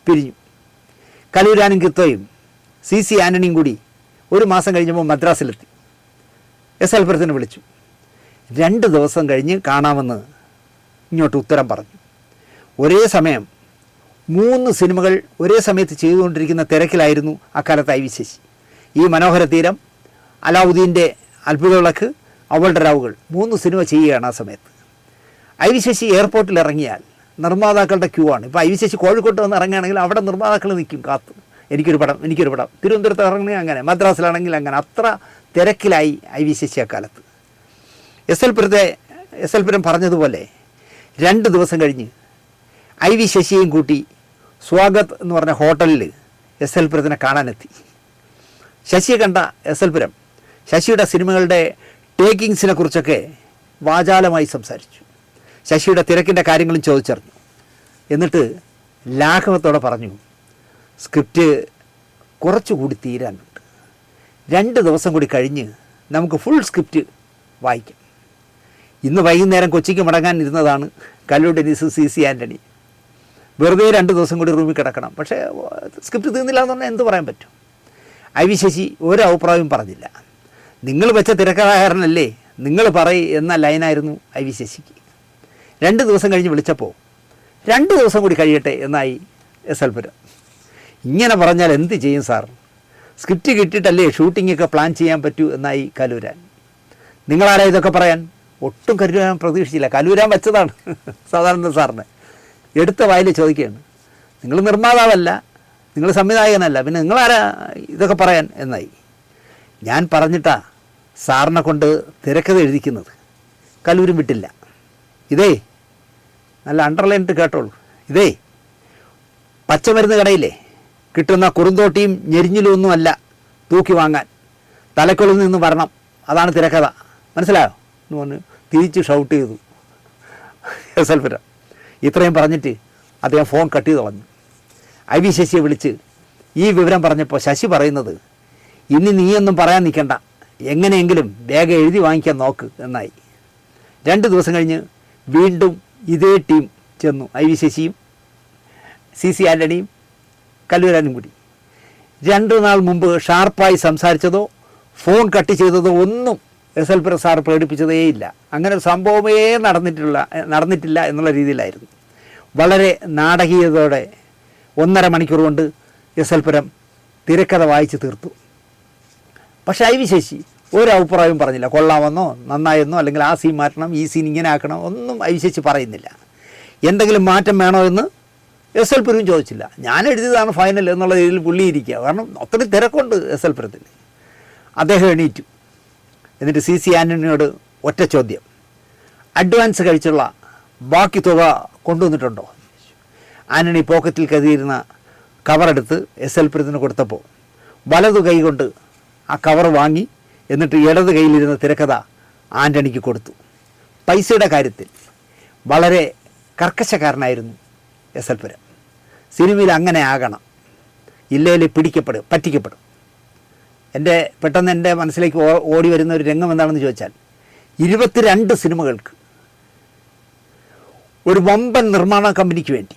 പിരിഞ്ഞു. കലൂരാനും കിത്തോയും CC ആൻ്റണിയും കൂടി 1 മാസം കഴിഞ്ഞപ്പോൾ മദ്രാസിലെത്തി. SL പുരത്തിനെ വിളിച്ചു. 2 ദിവസം കഴിഞ്ഞ് കാണാമെന്ന് ഇങ്ങോട്ട് ഉത്തരം പറഞ്ഞു. ഒരേ സമയം 3 സിനിമകൾ ഒരേ സമയത്ത് ചെയ്തുകൊണ്ടിരിക്കുന്ന തിരക്കിലായിരുന്നു അക്കാലത്ത് IV ശശി. ഈ മനോഹര തീരം, അലാവുദ്ദീൻ്റെ അത്ഭുത വിളക്ക്, അവളുടെ രാവുകൾ 3 സിനിമ ചെയ്യുകയാണ് ആ സമയത്ത്. IV ശശി എയർപോർട്ടിൽ ഇറങ്ങിയാൽ നിർമ്മാതാക്കളുടെ ക്യൂ ആണ്. ഇപ്പോൾ IV ശശി കോഴിക്കോട്ട് വന്ന് ഇറങ്ങുകയാണെങ്കിൽ അവിടെ നിർമ്മാതാക്കൾ നിൽക്കും കാത്ത്, എനിക്കൊരു പടം. തിരുവനന്തപുരത്ത് ഇറങ്ങുകയാണെങ്കിൽ അങ്ങനെ, മദ്രാസിലാണെങ്കിൽ അങ്ങനെ. അത്ര തിരക്കിലായി IV ശശി അക്കാലത്ത്. SL പുരം പറഞ്ഞതുപോലെ 2 ദിവസം കഴിഞ്ഞ് IV ശശിയെയും കൂട്ടി സ്വാഗത് എന്ന് പറഞ്ഞ ഹോട്ടലിൽ SL പുരത്തിനെ കാണാനെത്തി. ശശിയെ കണ്ട SL പുരം ശശിയുടെ സിനിമകളുടെ ടേക്കിങ്സിനെ കുറിച്ചൊക്കെ വാചാലമായി സംസാരിച്ചു. ശശിയുടെ തിരക്കിൻ്റെ കാര്യങ്ങളും ചോദിച്ചറിഞ്ഞു. എന്നിട്ട് ലാഘവത്തോടെ പറഞ്ഞു, സ്ക്രിപ്റ്റ് കുറച്ചുകൂടി തീരാനുണ്ട്, 2 ദിവസം കൂടി കഴിഞ്ഞ് നമുക്ക് ഫുൾ സ്ക്രിപ്റ്റ് വായിക്കാം. ഇന്ന് വൈകുന്നേരം കൊച്ചിക്ക് മടങ്ങാൻ ഇരുന്നതാണ് കല്ലു ഡെന്നീസ്, CC ആൻ്റണി. വെറുതെ 2 ദിവസം കൂടി റൂമിൽ കിടക്കണം. പക്ഷേ സ്ക്രിപ്റ്റ് തീർന്നില്ല എന്ന് പറഞ്ഞാൽ എന്ത് പറയാൻ പറ്റും? IV ശശി ഒരു അഭിപ്രായവും പറഞ്ഞില്ല. നിങ്ങൾ വെച്ച തിരക്കഥാകാരനല്ലേ, നിങ്ങൾ എന്ന ലൈനായിരുന്നു IV ശശിക്ക്. 2 ദിവസം കഴിഞ്ഞ് വിളിച്ചപ്പോൾ 2 ദിവസം കൂടി കഴിയട്ടെ എന്നായി SL പുരം. ഇങ്ങനെ പറഞ്ഞാൽ എന്ത് ചെയ്യും സാർ, സ്ക്രിപ്റ്റ് കിട്ടിയിട്ടല്ലേ ഷൂട്ടിങ്ങൊക്കെ പ്ലാൻ ചെയ്യാൻ പറ്റൂ എന്നായി കലൂരാൻ. നിങ്ങളാരാ ഇതൊക്കെ പറയാൻ? ഒട്ടും കല്ലൂരാൻ പ്രതീക്ഷിച്ചില്ല. കല്ലൂരാൻ വെച്ചതാണ് സദാനന്ദ സാറിനെ. എടുത്ത വായിൽ ചോദിക്കുകയാണ്, നിങ്ങൾ നിർമ്മാതാവല്ല, നിങ്ങൾ സംവിധായകനല്ല, പിന്നെ നിങ്ങളാരാ ഇതൊക്കെ പറയാൻ എന്നായി. ഞാൻ പറഞ്ഞിട്ടാ സാറിനെ കൊണ്ട് തിരക്കഥ എഴുതിക്കുന്നത്. കല്ലൂരും വിട്ടില്ല. ഇതേ നല്ല അണ്ടർലൈനിട്ട് കേട്ടോളൂ. ഇതേ പച്ചമരുന്ന് കടയില്ലേ കിട്ടുന്ന കുറുന്തോട്ടിയും ഞെരിഞ്ഞിലും അല്ല തൂക്കി വാങ്ങാൻ, തലക്കുള്ളിൽ നിന്ന് വരണം, അതാണ് തിരക്കഥ, മനസ്സിലായോ എന്ന് പറഞ്ഞ് തിരിച്ച് ഷൗട്ട് ചെയ്തു എസ്എൽപുരം. ഇത്രയും പറഞ്ഞിട്ട് അദ്ദേഹം ഫോൺ കട്ട് ചെയ്ത് കളഞ്ഞു. ഐ വി ശശിയെ വിളിച്ച് ഈ വിവരം പറഞ്ഞപ്പോൾ ശശി പറയുന്നത്, ഇനി നീയൊന്നും പറയാൻ നിൽക്കണ്ട, എങ്ങനെയെങ്കിലും വേഗം എഴുതി വാങ്ങിക്കാൻ നോക്ക് എന്നായി. 2 ദിവസം കഴിഞ്ഞ് വീണ്ടും ഇതേ ടീം ചെന്നു. ഐ വി ശശിയും CC ആൻ്റണിയും കല്ലൂരാനും കൂടി. 2 നാൾ മുമ്പ് ഷാർപ്പായി സംസാരിച്ചതോ ഫോൺ കട്ട് ചെയ്തതോ ഒന്നും എസ്എൽപുരം സാർ പ്രകടിപ്പിച്ചതേയില്ല. അങ്ങനെ ഒരു സംഭവമേ നടന്നിട്ടില്ല എന്നുള്ള രീതിയിലായിരുന്നു. വളരെ നാടകീയതയോടെ 1.5 മണിക്കൂർ കൊണ്ട് എസ്എൽപുരം തിരക്കഥ വായിച്ച് തീർത്തു. പക്ഷേ ഐ വി ശശി ഒരു അഭിപ്രായവും പറഞ്ഞില്ല. കൊള്ളാമെന്നോ നന്നായെന്നോ അല്ലെങ്കിൽ ആ സീൻ മാറ്റണം, ഈ സീൻ ഇങ്ങനെ ആക്കണം, ഒന്നും ഐ വി ശശി പറയുന്നില്ല. എന്തെങ്കിലും മാറ്റം വേണോ എന്ന് എസ്എൽപുരം ചോദിച്ചില്ല. ഞാൻ എഴുതിയതാണ് ഫൈനൽ എന്നുള്ള രീതിയിൽ പുള്ളിയിരിക്കുക. കാരണം അത്രയും തിരക്കുണ്ട് എസ്എൽപുരത്തിൽ. അദ്ദേഹം എണീറ്റു. എന്നിട്ട് CC ആൻ്റണിയോട് ഒറ്റ ചോദ്യം, അഡ്വാൻസ് കഴിച്ചുള്ള ബാക്കി തുക കൊണ്ടുവന്നിട്ടുണ്ടോ? ആൻ്റണി പോക്കറ്റിൽ കരുതിയിരുന്ന കവറെടുത്ത് എസ്എൽപുരത്തിന് കൊടുത്തപ്പോൾ വലതു കൈ കൊണ്ട് ആ കവർ വാങ്ങി, എന്നിട്ട് ഇടത് കയ്യിലിരുന്ന തിരക്കഥ ആൻ്റണിക്ക് കൊടുത്തു. പൈസയുടെ കാര്യത്തിൽ വളരെ കർക്കശക്കാരനായിരുന്നു എസ്എൽപുരം. സിനിമയിൽ അങ്ങനെ ആകണം, ഇല്ലെങ്കിൽ പറ്റിക്കപ്പെടും. പെട്ടെന്ന് എൻ്റെ മനസ്സിലേക്ക് ഓടി വരുന്ന ഒരു രംഗം എന്താണെന്ന് ചോദിച്ചാൽ, 22 സിനിമകൾക്ക് ഒരു വമ്പൻ നിർമ്മാണ കമ്പനിക്ക് വേണ്ടി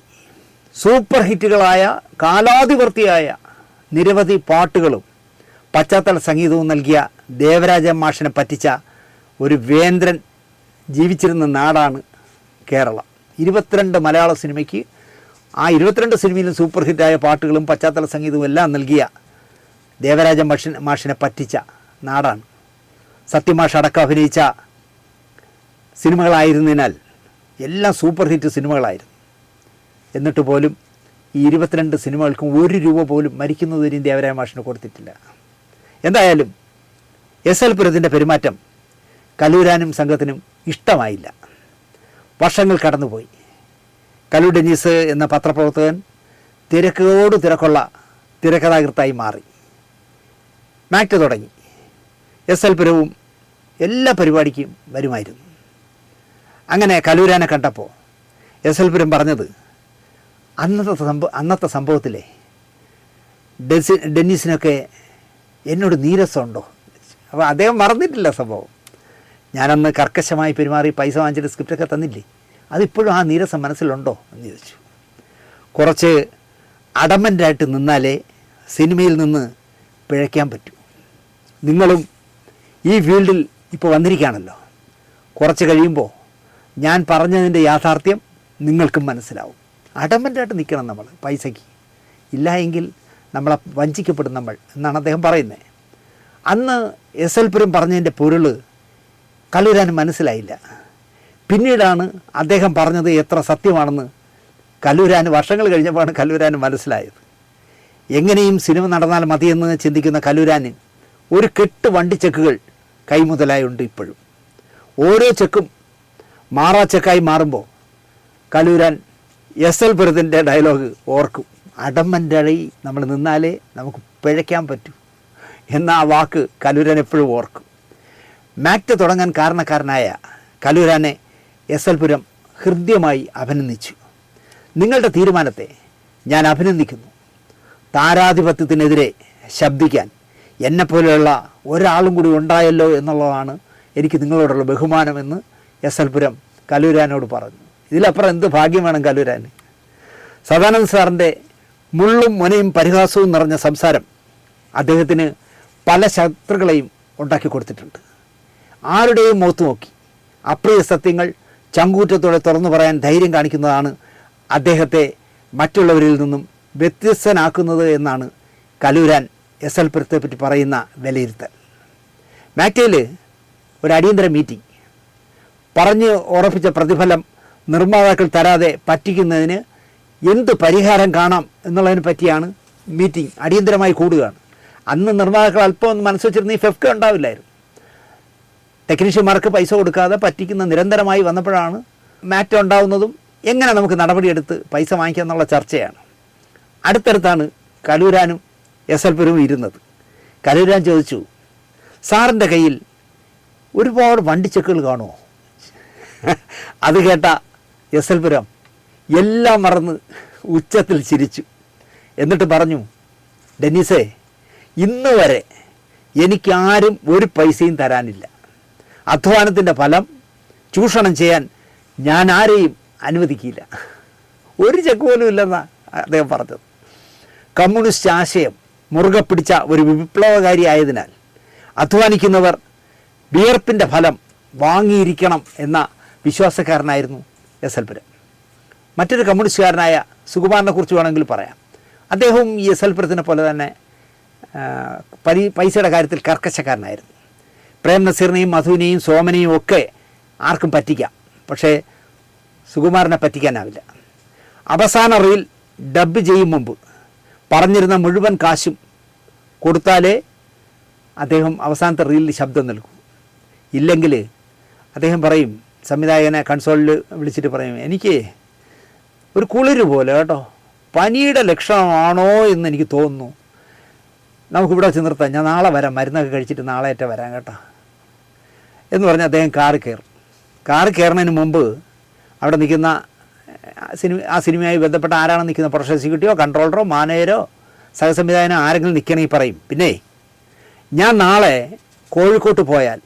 സൂപ്പർ ഹിറ്റുകളായ കാലാതിവർത്തിയായ നിരവധി പാട്ടുകളും പശ്ചാത്തല സംഗീതവും നൽകിയ ദേവരാജ മാഷിനെ പറ്റിച്ച ഒരു വേന്ദ്രൻ ജീവിച്ചിരുന്ന നാടാണ് കേരളം. 22 മലയാള സിനിമയ്ക്ക് ആ 22 സിനിമയിലും സൂപ്പർ ഹിറ്റായ പാട്ടുകളും പശ്ചാത്തല സംഗീതവും എല്ലാം നൽകിയ ദേവരാജ മാഷിനെ പറ്റിച്ച നാടാണ്. സത്യമാഷ് അടക്കം അഭിനയിച്ച സിനിമകളായിരുന്നതിനാൽ എല്ലാം സൂപ്പർ ഹിറ്റ് സിനിമകളായിരുന്നു. എന്നിട്ട് പോലും ഈ 22 സിനിമകൾക്കും 1 രൂപ പോലും മരിക്കുന്നതിനും ദേവരാജ മാഷിന് കൊടുത്തിട്ടില്ല. എന്തായാലും എസ്എൽപുരത്തിൻ്റെ പെരുമാറ്റം കല്ലൂരാനും സംഘത്തിനും ഇഷ്ടമായില്ല. വർഷങ്ങൾ കടന്നുപോയി. കല്ലു ഡെന്നീസ് എന്ന പത്രപ്രവർത്തകൻ തിരക്കുള്ള തിരക്കഥാകൃത്തായി മാറി. മാക്ട് തുടങ്ങി. എസ്എൽപുരവും എല്ലാ പരിപാടിക്കും വരുമായിരുന്നു. അങ്ങനെ കല്ലൂരാനെ കണ്ടപ്പോൾ എസ്എൽപുരം പറഞ്ഞത്, അന്നത്തെ സംഭവത്തിലെ ഡെന്നീസിനൊക്കെ എന്നോട് നീരസമുണ്ടോ? അപ്പോൾ അദ്ദേഹം മറന്നിട്ടില്ല സംഭവം. ഞാനന്ന് കർക്കശമായി പെരുമാറി പൈസ വാങ്ങിച്ചിട്ട് സ്ക്രിപ്റ്റൊക്കെ തന്നില്ലേ, അതിപ്പോഴും ആ നീരസം മനസ്സിലുണ്ടോ എന്ന് ചോദിച്ചു. കുറച്ച് അഡമൻ്റായിട്ട് നിന്നാലേ സിനിമയിൽ നിന്ന് പിഴയ്ക്കാൻ പറ്റൂ. നിങ്ങളും ഈ ഫീൽഡിൽ ഇപ്പോൾ വന്നിരിക്കുകയാണല്ലോ. കുറച്ച് കഴിയുമ്പോൾ ഞാൻ പറഞ്ഞതിൻ്റെ യാഥാർത്ഥ്യം നിങ്ങൾക്കും മനസ്സിലാവും. അഡമൻ്റായിട്ട് നിൽക്കണം നമ്മൾ പൈസയ്ക്ക്, ഇല്ല എങ്കിൽ നമ്മളെ വഞ്ചിക്കപ്പെടും നമ്മൾ എന്നാണ് അദ്ദേഹം പറയുന്നത്. അന്ന് എസ്എൽപുരം പറഞ്ഞതിൻ്റെ പൊരുൾ കല്ലൂരാന് മനസ്സിലായില്ല. പിന്നീടാണ് അദ്ദേഹം പറഞ്ഞത് എത്ര സത്യമാണെന്ന് കല്ലൂരാന് വർഷങ്ങൾ കഴിഞ്ഞപ്പോഴാണ് കല്ലൂരാന് മനസ്സിലായത്. എങ്ങനെയും സിനിമ നടന്നാൽ മതിയെന്ന് ചിന്തിക്കുന്ന കല്ലൂരാന് ഒരു കെട്ട് വണ്ടിച്ചെക്കുകൾ കൈമുതലായുണ്ട് ഇപ്പോഴും. ഓരോ ചെക്കും മാറാ ചെക്കായി മാറുമ്പോൾ കല്ലൂരാൻ എസ്എൽപുരത്തിൻ്റെ ഡയലോഗ് ഓർക്കും. അടമൻ്റഴി നമ്മൾ നിന്നാലേ നമുക്ക് പിഴയ്ക്കാൻ പറ്റൂ എന്ന ആ വാക്ക് കല്ലൂരാൻ എപ്പോഴും ഓർക്കും. മാക്ട് തുടങ്ങാൻ കാരണക്കാരനായ കല്ലൂരാനെ എസ്എൽപുരം ഹൃദ്യമായി അഭിനന്ദിച്ചു. നിങ്ങളുടെ തീരുമാനത്തെ ഞാൻ അഭിനന്ദിക്കുന്നു. താരാധിപത്യത്തിനെതിരെ ശബ്ദിക്കാൻ എന്നെപ്പോലെയുള്ള ഒരാളും കൂടി ഉണ്ടായല്ലോ എന്നുള്ളതാണ് എനിക്ക് നിങ്ങളോടുള്ള ബഹുമാനമെന്ന് എസ്എൽപുരം കല്ലൂരാനോട് പറഞ്ഞു. ഇതിലപ്പുറം എന്ത് ഭാഗ്യം വേണം കല്ലൂരാന്? സദാനന്ദ സാറിൻ്റെ മുള്ളും മുനയും പരിഹാസവും നിറഞ്ഞ സംസാരം അദ്ദേഹത്തിന് പല ശത്രുക്കളെയും ഉണ്ടാക്കി കൊടുത്തിട്ടുണ്ട്. ആരുടെയും മുഖത്ത് നോക്കി അപ്രിയ സത്യങ്ങൾ ചങ്കൂറ്റത്തോടെ തുറന്നു പറയാൻ ധൈര്യം കാണിക്കുന്നതാണ് അദ്ദേഹത്തെ മറ്റുള്ളവരിൽ നിന്നും വ്യത്യസ്തനാക്കുന്നത് എന്നാണ് കല്ലൂരാൻ എസ്എൽപുരത്തെ പറ്റി പറയുന്ന വിലയിരുത്തൽ. മാക്ടയിൽ ഒരു അടിയന്തര മീറ്റിംഗ്, പറഞ്ഞ് ഉറപ്പിച്ച പ്രതിഫലം നിർമ്മാതാക്കൾ തരാതെ പറ്റിക്കുന്നതിന് എന്ത് പരിഹാരം കാണാം എന്നുള്ളതിനെ പറ്റിയാണ് മീറ്റിംഗ് അടിയന്തരമായി കൂടുകയാണ്. അന്ന് നിർമ്മാതാക്കൾ അല്പം ഒന്ന് മനസ്സ് വെച്ചിരുന്ന ഈ ഫെഫ്ക ഉണ്ടാവില്ലായിരുന്നു. ടെക്നീഷ്യന്മാർക്ക് പൈസ കൊടുക്കാതെ പറ്റിക്കുന്ന നിരന്തരമായി വന്നപ്പോഴാണ് മാറ്റം ഉണ്ടാകുന്നതും എങ്ങനെ നമുക്ക് നടപടിയെടുത്ത് പൈസ വാങ്ങിക്കുക എന്നുള്ള ചർച്ചയാണ്. അടുത്തടുത്താണ് കലൂരാനും എസ് എൽ പുരവും ഇരുന്നത്. കലൂരാൻ ചോദിച്ചു, സാറിൻ്റെ കയ്യിൽ ഒരുപാട് വണ്ടി ചെക്കുകൾ കാണുമോ? അത് കേട്ട എസ് എൽ പുരം എല്ലാം മറന്ന് ഉച്ചത്തിൽ ചിരിച്ചു. എന്നിട്ട് പറഞ്ഞു, ഡെന്നീസേ, ഇന്ന് വരെ എനിക്കാരും ഒരു പൈസയും തരാനില്ല. അധ്വാനത്തിൻ്റെ ഫലം ചൂഷണം ചെയ്യാൻ ഞാൻ ആരെയും അനുവദിക്കില്ല. ഒരു ചെക്ക് പോലും ഇല്ലെന്നാണ് അദ്ദേഹം പറഞ്ഞത്. കമ്മ്യൂണിസ്റ്റ് ആശയം മുറുകെ പിടിച്ച ഒരു വിപ്ലവകാരി ആയതിനാൽ അധ്വാനിക്കുന്നവർ വിയർപ്പിൻ്റെ ഫലം വാങ്ങിയിരിക്കണം എന്ന വിശ്വാസക്കാരനായിരുന്നു എസ് എൽ പുരം. മറ്റൊരു കമ്മ്യൂണിസ്റ്റുകാരനായ സുകുമാരനെ കുറിച്ച് വേണമെങ്കിൽ പറയാം. അദ്ദേഹവും ഈ എസ് എൽ പുരത്തിനെ പോലെ തന്നെ പൈസയുടെ കാര്യത്തിൽ കർക്കശക്കാരനായിരുന്നു. പ്രേം നസീറിനെയും മധുവിനെയും സോമനെയും ഒക്കെ ആർക്കും പറ്റിക്കാം, പക്ഷേ സുകുമാരനെ പറ്റിക്കാനാവില്ല. അവസാന റീൽ ഡബ് ചെയ്യും മുമ്പ് പറഞ്ഞിരുന്ന മുഴുവൻ കാശും കൊടുത്താലേ അദ്ദേഹം അവസാനത്തെ റീലിൽ ശബ്ദം നൽകും. ഇല്ലെങ്കിൽ അദ്ദേഹം പറയും, സംവിധായകനെ കൺസോളിൽ വിളിച്ചിട്ട് പറയും, എനിക്ക് ഒരു കുളിര് പോലെ കേട്ടോ, പനിയുടെ ലക്ഷണമാണോ എന്ന് എനിക്ക് തോന്നുന്നു, നമുക്കിവിടെ വെച്ച് നിർത്താം, ഞാൻ നാളെ വരാം, മരുന്നൊക്കെ കഴിച്ചിട്ട് നാളെയേറ്റ വരാം കേട്ടോ എന്ന് പറഞ്ഞ് അദ്ദേഹം കാറ് കയറും. കാറ് കയറുന്നതിന് മുമ്പ് അവിടെ നിൽക്കുന്ന ആ സിനിമയുമായി ബന്ധപ്പെട്ട ആരാണ് നിൽക്കുന്ന, പ്രൊഡക്ഷൻ എക്സിക്യൂട്ടീവോ കൺട്രോളറോ മാനേജരോ സഹസംവിധായകനോ ആരെങ്കിലും നിൽക്കണമെങ്കിൽ പറയും, പിന്നെ ഞാൻ നാളെ കോഴിക്കോട്ട് പോയാൽ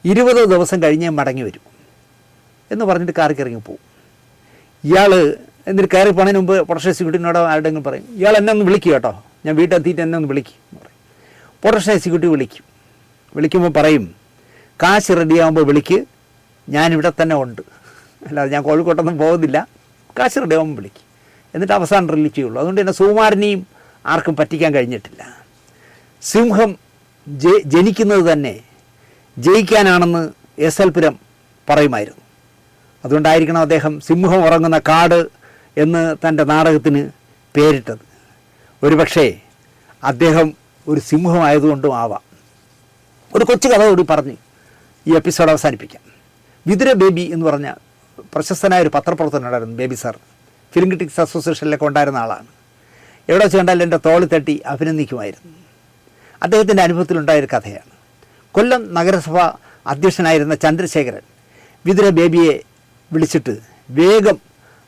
20 ദിവസം കഴിഞ്ഞേ മടങ്ങി വരും എന്ന് പറഞ്ഞിട്ട് കാറിൽ ഇറങ്ങി പോകും. ഇയാൾ എന്നിട്ട് കയറി പോണതിന് മുമ്പ് പ്രൊഡക്ഷൻ എക്സിക്യൂട്ടീവിനോടോ ആരുടെങ്കിലും പറയും, ഇയാൾ എന്നെ ഒന്ന് വിളിക്കുക കേട്ടോ, ഞാൻ വീട്ടിലെത്തിയിട്ട് എന്നെ ഒന്ന് വിളിക്കും എന്ന് പറയും. പ്രൊഡക്ഷൻ എക്സിക്യൂട്ടീവ് വിളിക്കുമ്പോൾ പറയും, കാശ് റെഡിയാകുമ്പോൾ വിളിക്ക്, ഞാനിവിടെ തന്നെ ഉണ്ട്, അല്ലാതെ ഞാൻ കോഴിക്കോട്ടൊന്നും പോകുന്നില്ല, കാശ് റെഡിയാകുമ്പോൾ വിളിക്കും, എന്നിട്ട് അവസാനം റിലീസ് ചെയ്യുള്ളൂ. അതുകൊണ്ട് തന്നെ സുകുമാരനെയും ആർക്കും പറ്റിക്കാൻ കഴിഞ്ഞിട്ടില്ല. സിംഹം ജനിക്കുന്നത് തന്നെ ജയിക്കാനാണെന്ന് എസ് എൽ പുരം പറയുമായിരുന്നു. അതുകൊണ്ടായിരിക്കണം അദ്ദേഹം സിംഹം ഉറങ്ങുന്ന കാട് എന്ന് തൻ്റെ നാടകത്തിന് പേരിട്ടത്. ഒരുപക്ഷേ അദ്ദേഹം ഒരു സിംഹമായതുകൊണ്ടും ആവാം. ഒരു കൊച്ചു കഥ കൂടി പറഞ്ഞ് ഈ എപ്പിസോഡ് അവസാനിപ്പിക്കാം. വിതുര ബേബി എന്ന് പറഞ്ഞ പ്രശസ്തനായ ഒരു പത്രപ്രവർത്തകനുണ്ടായിരുന്നു, ബേബി സാർ. ഫിലിം ക്രിറ്റിക്സ് അസോസിയേഷനിലൊക്കെ ഉണ്ടായിരുന്ന ആളാണ്. എവിടെ വെച്ച് കണ്ടാലും എൻ്റെ തോളിൽ തട്ടി അഭിനന്ദിക്കുമായിരുന്നു. അദ്ദേഹത്തിൻ്റെ അനുഭവത്തിലുണ്ടായൊരു കഥയാണ്. കൊല്ലം നഗരസഭ അധ്യക്ഷനായിരുന്ന ചന്ദ്രശേഖരൻ വിതുര ബേബിയെ വിളിച്ചിട്ട് വേഗം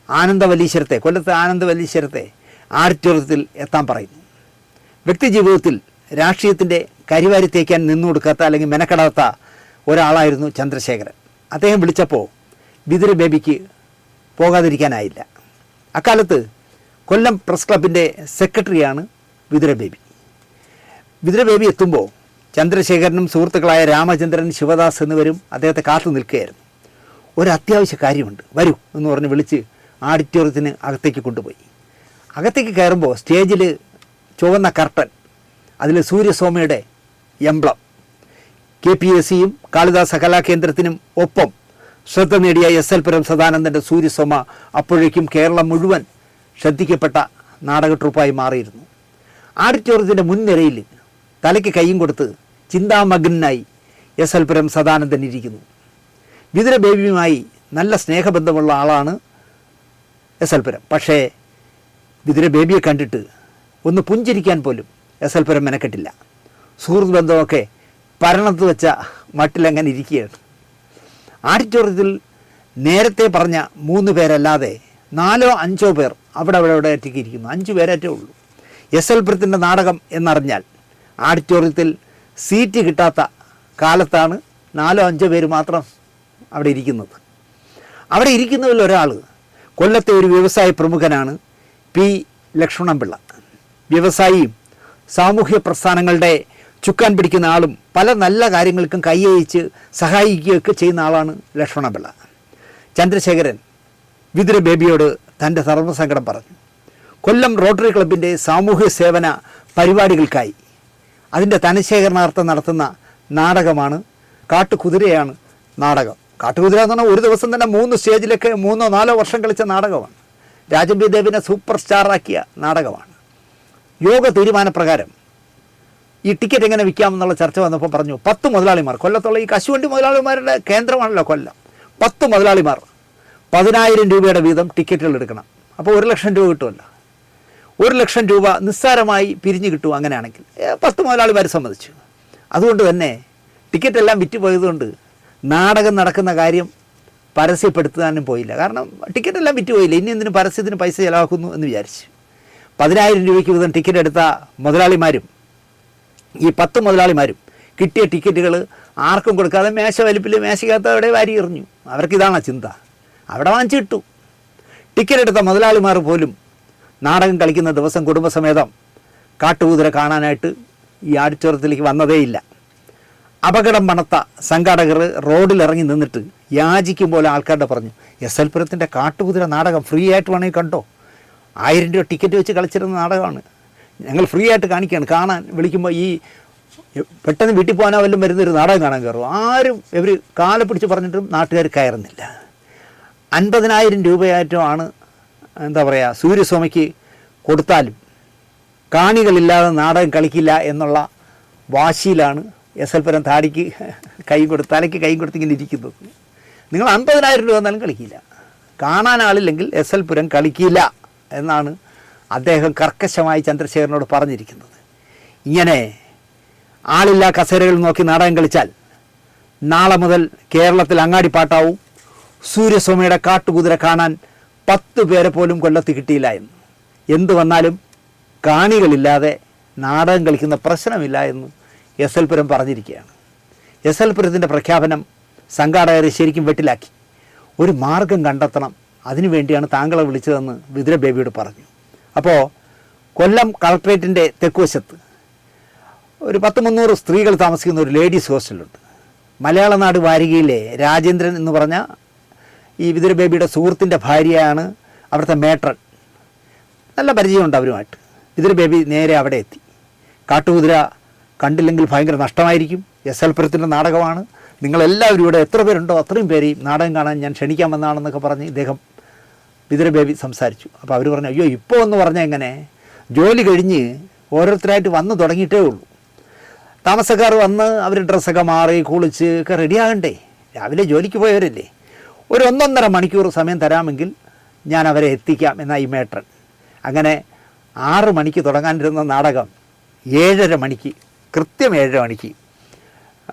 ആനന്ദവല്ലീശ്വരത്തെ, കൊല്ലത്തെ ആനന്ദവല്ലീശ്വരത്തെ ആഡിറ്റോറിയത്തിൽ എത്താൻ പറയുന്നു. വ്യക്തിജീവിതത്തിൽ രാഷ്ട്രീയത്തിൻ്റെ കരിവാരി തേക്കാൻ നിന്നു കൊടുക്കാത്ത അല്ലെങ്കിൽ മെനക്കെടാത്ത ഒരാളായിരുന്നു ചന്ദ്രശേഖരൻ. അദ്ദേഹം വിളിച്ചപ്പോൾ വിതുര ബേബിക്ക് പോകാതിരിക്കാനായില്ല. അക്കാലത്ത് കൊല്ലം പ്രസ് ക്ലബിൻ്റെ സെക്രട്ടറിയാണ് വിതുര ബേബി. വിതുര ബേബി എത്തുമ്പോൾ ചന്ദ്രശേഖരനും സുഹൃത്തുക്കളായ രാമചന്ദ്രൻ, ശിവദാസ് എന്നിവരും അദ്ദേഹത്തെ കാത്തു നിൽക്കുകയായിരുന്നു. ഒരു അത്യാവശ്യ കാര്യമുണ്ട്, വരൂ എന്ന് പറഞ്ഞ് വിളിച്ച് ആഡിറ്റോറിയത്തിന് അകത്തേക്ക് കൊണ്ടുപോയി. അകത്തേക്ക് കയറുമ്പോൾ സ്റ്റേജിൽ ചുവന്ന കർട്ടൻ, അതിൽ സൂര്യസോമയുടെ എംബ്ലം, KPSCയും കാളിദാസ കലാകേന്ദ്രത്തിനും ഒപ്പം ശ്രദ്ധ നേടിയ എസ് എൽ പുരം സദാനന്ദൻ്റെ സൂര്യസോമ അപ്പോഴേക്കും കേരളം മുഴുവൻ ശ്രദ്ധിക്കപ്പെട്ട നാടക ട്രൂപ്പായി മാറിയിരുന്നു. ആഡിറ്റോറിയത്തിൻ്റെ മുൻനിരയിൽ തലയ്ക്ക് കൈയും കൊടുത്ത് ചിന്താമഗ്നായി എസ് എൽ പുരം സദാനന്ദൻ ഇരിക്കുന്നു. വിതുര ബേബിയുമായി നല്ല സ്നേഹബന്ധമുള്ള ആളാണ് എസ് എൽ പുരം. പക്ഷേ വിതുര ബേബിയെ കണ്ടിട്ട് ഒന്ന് പുഞ്ചിരിക്കാൻ പോലും എസ് എൽ പുരം മെനക്കെട്ടില്ല. സുഹൃത്ത് ബന്ധമൊക്കെ പരണത്ത് വെച്ച മട്ടിലങ്ങനെ ഇരിക്കുകയാണ്. ആഡിറ്റോറിയത്തിൽ നേരത്തെ പറഞ്ഞ 3 പേരല്ലാതെ 4-5 പേർ അവിടെ ഒറ്റയ്ക്ക് ഇരിക്കുന്നു. 5 പേരേറ്റേ ഉള്ളൂ. എസ് എൽ പുരത്തിൻ്റെ നാടകം എന്നറിഞ്ഞാൽ ആഡിറ്റോറിയത്തിൽ സീറ്റ് കിട്ടാത്ത കാലത്താണ് 4-5 പേര് മാത്രം അവിടെ ഇരിക്കുന്നത്. അവിടെ ഇരിക്കുന്നതിൽ ഒരാൾ കൊല്ലത്തെ ഒരു വ്യവസായ പ്രമുഖനാണ് പി ലക്ഷ്മണൻപിള്ള. വ്യവസായിയും സാമൂഹ്യ പ്രസ്ഥാനങ്ങളുടെ ചുക്കാൻ പിടിക്കുന്ന ആളും പല നല്ല കാര്യങ്ങൾക്കും കൈയയച്ച് സഹായിക്കുകയൊക്കെ ചെയ്യുന്ന ആളാണ് ലക്ഷ്മണൻപിള്ള. ചന്ദ്രശേഖരൻ വിതുര ബേബിയോട് തൻ്റെ ധർമ്മസങ്കടം പറഞ്ഞു. കൊല്ലം റോട്ടറി ക്ലബിൻ്റെ സാമൂഹ്യ സേവന പരിപാടികൾക്കായി അതിൻ്റെ ധനശേഖരണാർത്ഥം നടത്തുന്ന നാടകമാണ് കാട്ടുകുതിരയാണ് നാടകം. കാട്ടുകുതിര എന്ന് പറഞ്ഞാൽ ഒരു ദിവസം തന്നെ 3 സ്റ്റേജിലൊക്കെ 3-4 വർഷം കളിച്ച നാടകമാണ്. രാജൻ ബി ദേവിനെ സൂപ്പർ സ്റ്റാറാക്കിയ നാടകമാണ്. യോഗ തീരുമാനപ്രകാരം ഈ ടിക്കറ്റ് എങ്ങനെ വിൽക്കാമെന്നുള്ള ചർച്ച വന്നപ്പോൾ പറഞ്ഞു 10 മുതലാളിമാർ, കൊല്ലത്തുള്ള ഈ കശുവണ്ടി മുതലാളിമാരുടെ കേന്ദ്രമാണല്ലോ കൊല്ലം, 10 മുതലാളിമാർ 10,000 രൂപയുടെ വീതം ടിക്കറ്റുകൾ എടുക്കണം. അപ്പോൾ 1 ലക്ഷം രൂപ കിട്ടുമല്ലോ. 1 ലക്ഷം രൂപ നിസ്സാരമായി പിരിഞ്ഞു കിട്ടും. അങ്ങനെയാണെങ്കിൽ 10 മുതലാളിമാർ സമ്മതിച്ചു. അതുകൊണ്ട് തന്നെ ടിക്കറ്റ് എല്ലാം വിറ്റ് പോയതുകൊണ്ട് നാടകം നടക്കുന്ന കാര്യം പരസ്യപ്പെടുത്താനും പോയില്ല. കാരണം ടിക്കറ്റ് എല്ലാം വിറ്റ് പോയില്ല. ഇനി എന്തിനും പരസ്യത്തിന് പൈസ ചിലവാക്കുന്നു എന്ന് വിചാരിച്ചു. 10,000 രൂപയ്ക്ക് വീതം ടിക്കറ്റ് എടുത്ത മുതലാളിമാരും ഈ 10 മുതലാളിമാരും കിട്ടിയ ടിക്കറ്റുകൾ ആർക്കും കൊടുക്കാതെ മേശ വലിപ്പിൽ മേശയ്ക്കകത്ത് അവിടെ വാരി എറിഞ്ഞു. അവർക്കിതാണ് ചിന്ത. അവിടെ വാങ്ങിച്ചു കിട്ടു. ടിക്കറ്റ് എടുത്ത മുതലാളിമാർ പോലും നാടകം കളിക്കുന്ന ദിവസം കുടുംബസമേതം കാട്ടുകുതിര കാണാനായിട്ട് ഈ ആഡിറ്റോറിയത്തിലേക്ക് വന്നതേയില്ല. അപകടം പണത്ത സംഘാടകർ റോഡിലിറങ്ങി നിന്നിട്ട് യാചിക്കും പോലെ ആൾക്കാരുടെ പറഞ്ഞു, എസ് എൽ പുരത്തിൻ്റെ കാട്ടുകുതിര നാടകം ഫ്രീ ആയിട്ട് വേണമെങ്കിൽ കണ്ടോ, 1000 രൂപ ടിക്കറ്റ് വെച്ച് കളിച്ചിരുന്ന നാടകമാണ്, ഞങ്ങൾ ഫ്രീ ആയിട്ട് കാണിക്കുകയാണ്. കാണാൻ വിളിക്കുമ്പോൾ ഈ പെട്ടെന്ന് വീട്ടിൽ പോകാനോ വല്ലതും വരുന്നൊരു നാടകം കാണാൻ കയറും. ആരും ഇവർ കാലെ പിടിച്ച് പറഞ്ഞിട്ടും നാട്ടുകാർ കയറുന്നില്ല. 50,000 രൂപയായിട്ടുമാണ് എന്താ പറയുക സൂര്യസ്വാമിക്ക് കൊടുത്താലും കാണികളില്ലാതെ നാടകം കളിക്കില്ല എന്നുള്ള വാശിയിലാണ് എസ് എൽ പുരം തലയ്ക്ക് കൈ കൊടുത്ത് ഇങ്ങനെ ഇരിക്കുന്നത്. നിങ്ങൾ 50,000 രൂപ എന്നാലും കളിക്കില്ല, കാണാൻ ആളില്ലെങ്കിൽ എസ് എൽ പുരം കളിക്കില്ല എന്നാണ് അദ്ദേഹം കർക്കശമായി ചന്ദ്രശേഖരനോട് പറഞ്ഞിരിക്കുന്നത്. ഇങ്ങനെ ആളില്ലാ കസേരകൾ നോക്കി നാടകം കളിച്ചാൽ നാളെ മുതൽ കേരളത്തിൽ അങ്ങാടിപ്പാട്ടാവും. സൂര്യസ്വാമിയുടെ കാട്ടുകുതിര കാണാൻ 10 പേരെ പോലും കൊല്ലത്ത് കിട്ടിയില്ല എന്ന്. എന്തു വന്നാലും കാണികളില്ലാതെ നാടകം കളിക്കുന്ന പ്രശ്നമില്ല എന്ന് എസ് എൽ പുരം പറഞ്ഞിരിക്കുകയാണ്. എസ് എൽ പുരത്തിൻ്റെ പ്രഖ്യാപനം സംഘാടകരെ ശരിക്കും വെട്ടിലാക്കി. ഒരു മാർഗം കണ്ടെത്തണം, അതിനുവേണ്ടിയാണ് താങ്കളെ വിളിച്ചതെന്ന് വിതുര ബേബിയോട് പറഞ്ഞു. അപ്പോൾ കൊല്ലം കളക്ട്രേറ്റിൻ്റെ തെക്കുവശത്ത് ഒരു 10-300 സ്ത്രീകൾ താമസിക്കുന്ന ഒരു ലേഡീസ് ഹോസ്റ്റലുണ്ട്. മലയാള നാട് വാരികയിലെ രാജേന്ദ്രൻ എന്ന് പറഞ്ഞ ഈ വിതുര ബേബിയുടെ സുഹൃത്തിൻ്റെ ഭാര്യയാണ് അവിടുത്തെ മേട്രൺ. നല്ല പരിചയമുണ്ട് അവരുമായിട്ട്. വിതുര ബേബി നേരെ അവിടെ എത്തി. കാട്ടുകുതിര കണ്ടില്ലെങ്കിൽ ഭയങ്കര നഷ്ടമായിരിക്കും, എസ് എൽ പുരത്തിൻ്റെ നാടകമാണ്, നിങ്ങളെല്ലാവരും ഇവിടെ എത്ര പേരുണ്ടോ അത്രയും പേരെയും നാടകം കാണാൻ ഞാൻ ക്ഷണിക്കാമെന്നാണെന്നൊക്കെ പറഞ്ഞ് ഇദ്ദേഹം വിതുര ബേബി സംസാരിച്ചു. അപ്പോൾ അവർ പറഞ്ഞു, അയ്യോ ഇപ്പോൾ എന്ന് പറഞ്ഞാൽ എങ്ങനെ, ജോലി കഴിഞ്ഞ് ഓരോരുത്തരായിട്ട് വന്ന് തുടങ്ങിയിട്ടേ ഉള്ളൂ. താമസക്കാർ വന്ന് അവർ ഡ്രസ്സൊക്കെ മാറി കുളിച്ച് ഒക്കെ റെഡിയാകണ്ടേ, രാവിലെ ജോലിക്ക് പോയവരല്ലേ, ഒരു 1.5 മണിക്കൂർ സമയം തരാമെങ്കിൽ ഞാൻ അവരെ എത്തിക്കാം എന്നായി മേട്രൻ. അങ്ങനെ 6 മണിക്ക് തുടങ്ങാനിരുന്ന നാടകം 7:30 മണിക്ക്, കൃത്യം 7:30 മണിക്ക്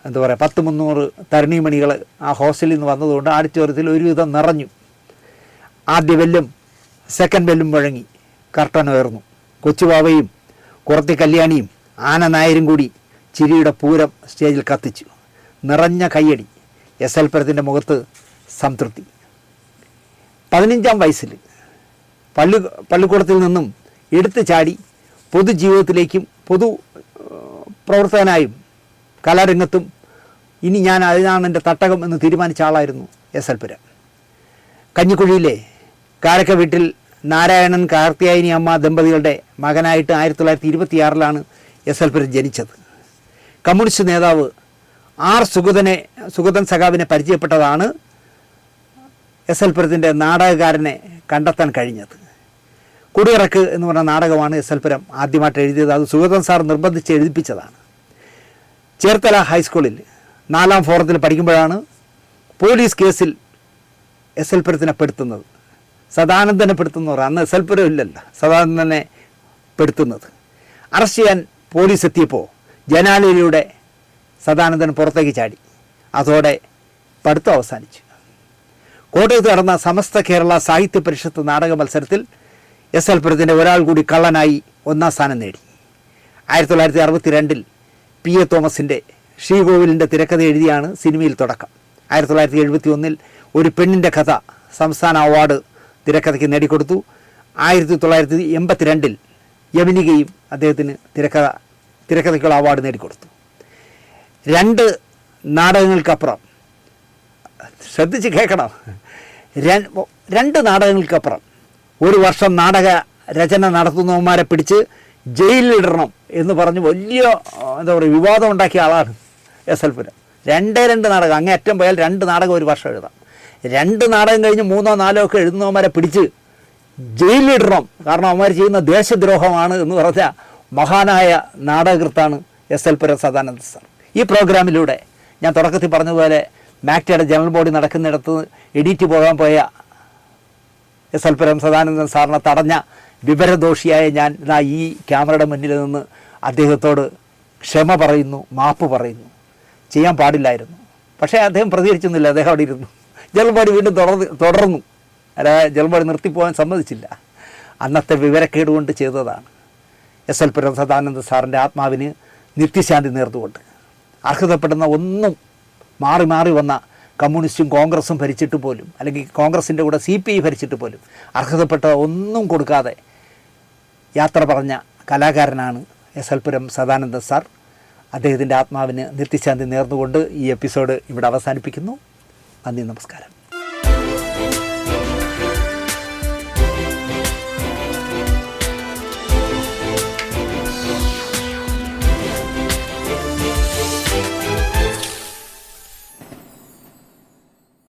എന്താ പറയുക 10-300 തരുണിമണികൾ ആ ഹോസ്റ്റലിൽ നിന്ന് വന്നതുകൊണ്ട് ആഡിറ്റോറിയത്തിൽ ഒരുവിധം നിറഞ്ഞു. ആദ്യ ബെല്ലും സെക്കൻഡ് ബെല്ലും മുഴങ്ങി, കർട്ടൻ ഉയർന്നു. കൊച്ചുവാവയും കുറത്തി കല്യാണിയും ആന നായരും കൂടി ചിരിയുടെ പൂരം സ്റ്റേജിൽ കത്തിച്ചു. നിറഞ്ഞ കയ്യടി. എസ് എൽ പുരത്തിൻ്റെ മുഖത്ത് സംതൃപ്തി. 15-ാം വയസ്സിൽ പള്ളിക്കൂടത്തിൽ നിന്നും എടുത്തു ചാടി പൊതുജീവിതത്തിലേക്കും പൊതു പ്രവർത്തകനായും കലാരംഗത്തും ഇനി ഞാൻ അതിനാണ് എൻ്റെ തട്ടകം എന്ന് തീരുമാനിച്ച ആളായിരുന്നു എസ് എൽ പുരം. കഞ്ഞിക്കുഴിയിലെ കാരക്ക വീട്ടിൽ നാരായണൻ കാർത്തിയായനി അമ്മ ദമ്പതികളുടെ മകനായിട്ട് 1926 എസ് എൽ പുരം ജനിച്ചത്. കമ്മ്യൂണിസ്റ്റ് നേതാവ് ആർ സുഗതൻ സഖാവിനെ പരിചയപ്പെട്ടതാണ് എസ് എൽ പുരത്തിൻ്റെ നാടകകാരനെ കണ്ടെത്താൻ കഴിഞ്ഞത്. കുടിയിറക്ക് എന്ന് പറഞ്ഞ നാടകമാണ് എസ് എൽ പുരം ആദ്യമായിട്ട് എഴുതിയത്. അത് സുഗതൻ സാർ നിർബന്ധിച്ച് എഴുതിപ്പിച്ചതാണ്. ചേർത്തല ഹൈസ്കൂളിൽ 4ാം ഫോറത്തിൽ പഠിക്കുമ്പോഴാണ് പോലീസ് കേസിൽ എസ് എൽ പുരത്തിനെ പെടുത്തുന്നത്. സദാനന്ദനെ പെടുത്തുന്നവർ, അന്ന് എസ് എൽ പുരം ഇല്ലല്ലോ, സദാനന്ദനെ പെടുത്തുന്നത്. അറസ്റ്റ് ചെയ്യാൻ പോലീസ് എത്തിയപ്പോൾ ജനാലയിലൂടെ സദാനന്ദൻ പുറത്തേക്ക് ചാടി. അതോടെ പഠിത്തം അവസാനിച്ചു. കോട്ടയത്ത് നടന്ന സമസ്ത കേരള സാഹിത്യ പരിഷത്ത് നാടക മത്സരത്തിൽ എസ് എൽ പുരത്തിൻ്റെ ഒരാൾ കൂടി കള്ളനായി 1ാം സ്ഥാനം നേടി. 1962 പി എ തോമസിൻ്റെ ശ്രീകോവിലിൻ്റെ തിരക്കഥ എഴുതിയാണ് സിനിമയിൽ തുടക്കം. 1971 ഒരു പെണ്ണിൻ്റെ കഥ സംസ്ഥാന അവാർഡ് തിരക്കഥയ്ക്ക് നേടിക്കൊടുത്തു. 1982 യവനികയും അദ്ദേഹത്തിന് തിരക്കഥയ്ക്കുള്ള അവാർഡ് നേടിക്കൊടുത്തു. 2 നാടകങ്ങൾക്കപ്പുറം, ശ്രദ്ധിച്ച് കേൾക്കണം, 2 നാടകങ്ങൾക്കപ്പുറം 1 വർഷം നാടക രചന നടത്തുന്നവന്മാരെ പിടിച്ച് ജയിലിലിടണം എന്ന് പറഞ്ഞ് വലിയ എന്താ പറയുക വിവാദം ഉണ്ടാക്കിയ ആളാണ് എസ് എൽ പുരം. രണ്ട് നാടകം, അങ്ങേയറ്റം പോയാൽ 2 നാടകം ഒരു വർഷം എഴുതാം. 2 നാടകം കഴിഞ്ഞ് 3ഓ 4ഓ ഒക്കെ എഴുതുന്നവന്മാരെ പിടിച്ച് ജയിലിലിടണം. കാരണം അവന്മാർ ചെയ്യുന്ന ദേശദ്രോഹമാണ് എന്ന് പറഞ്ഞ മഹാനായ നാടകകൃത്താണ് എസ് എൽ പുരം സദാനന്ദ സാർ. ഈ പ്രോഗ്രാമിലൂടെ ഞാൻ തുടക്കത്തിൽ പറഞ്ഞതുപോലെ മാക്ടയുടെ ജനറൽ ബോഡി നടക്കുന്നിടത്ത് എഡിറ്റ് പോകാൻ പോയ എസ് എൽ പുരം സദാനന്ദൻ സാറിനെ തടഞ്ഞ വിവരദോഷിയായ ഞാൻ ഇതാ ഈ ക്യാമറയുടെ മുന്നിൽ നിന്ന് അദ്ദേഹത്തോട് ക്ഷമ പറയുന്നു, മാപ്പ് പറയുന്നു. ചെയ്യാൻ പാടില്ലായിരുന്നു. പക്ഷേ അദ്ദേഹം പ്രതികരിച്ചൊന്നുമില്ല. അദ്ദേഹം അവിടെ ഇരുന്നു. ജനറൽ ബോഡി വീണ്ടും തുടർന്നു. അല്ല, ജനറൽ ബോഡി നിർത്തിപ്പോകാൻ സമ്മതിച്ചില്ല. അന്നത്തെ വിവരക്കേട് കൊണ്ട് ചെയ്തതാണ്. എസ് എൽ പുരം സദാനന്ദ സാറിൻ്റെ ആത്മാവിന് നിത്യശാന്തി നേർന്നുകൊണ്ട് അർഹതപ്പെടുന്ന ഒന്നും മാറി മാറി വന്ന കമ്മ്യൂണിസ്റ്റും കോൺഗ്രസും ഭരിച്ചിട്ട് പോലും, അല്ലെങ്കിൽ കോൺഗ്രസിൻ്റെ കൂടെ CPI ഭരിച്ചിട്ട് പോലും അർഹതപ്പെട്ട ഒന്നും കൊടുക്കാതെ യാത്ര പറഞ്ഞ കലാകാരനാണ് എസ് എൽ പുരം സദാനന്ദ സാർ. അദ്ദേഹത്തിൻ്റെ ആത്മാവിന് നിത്യശാന്തി നേർന്നുകൊണ്ട് ഈ എപ്പിസോഡ് ഇവിടെ അവസാനിപ്പിക്കുന്നു. നന്ദി, നമസ്കാരം.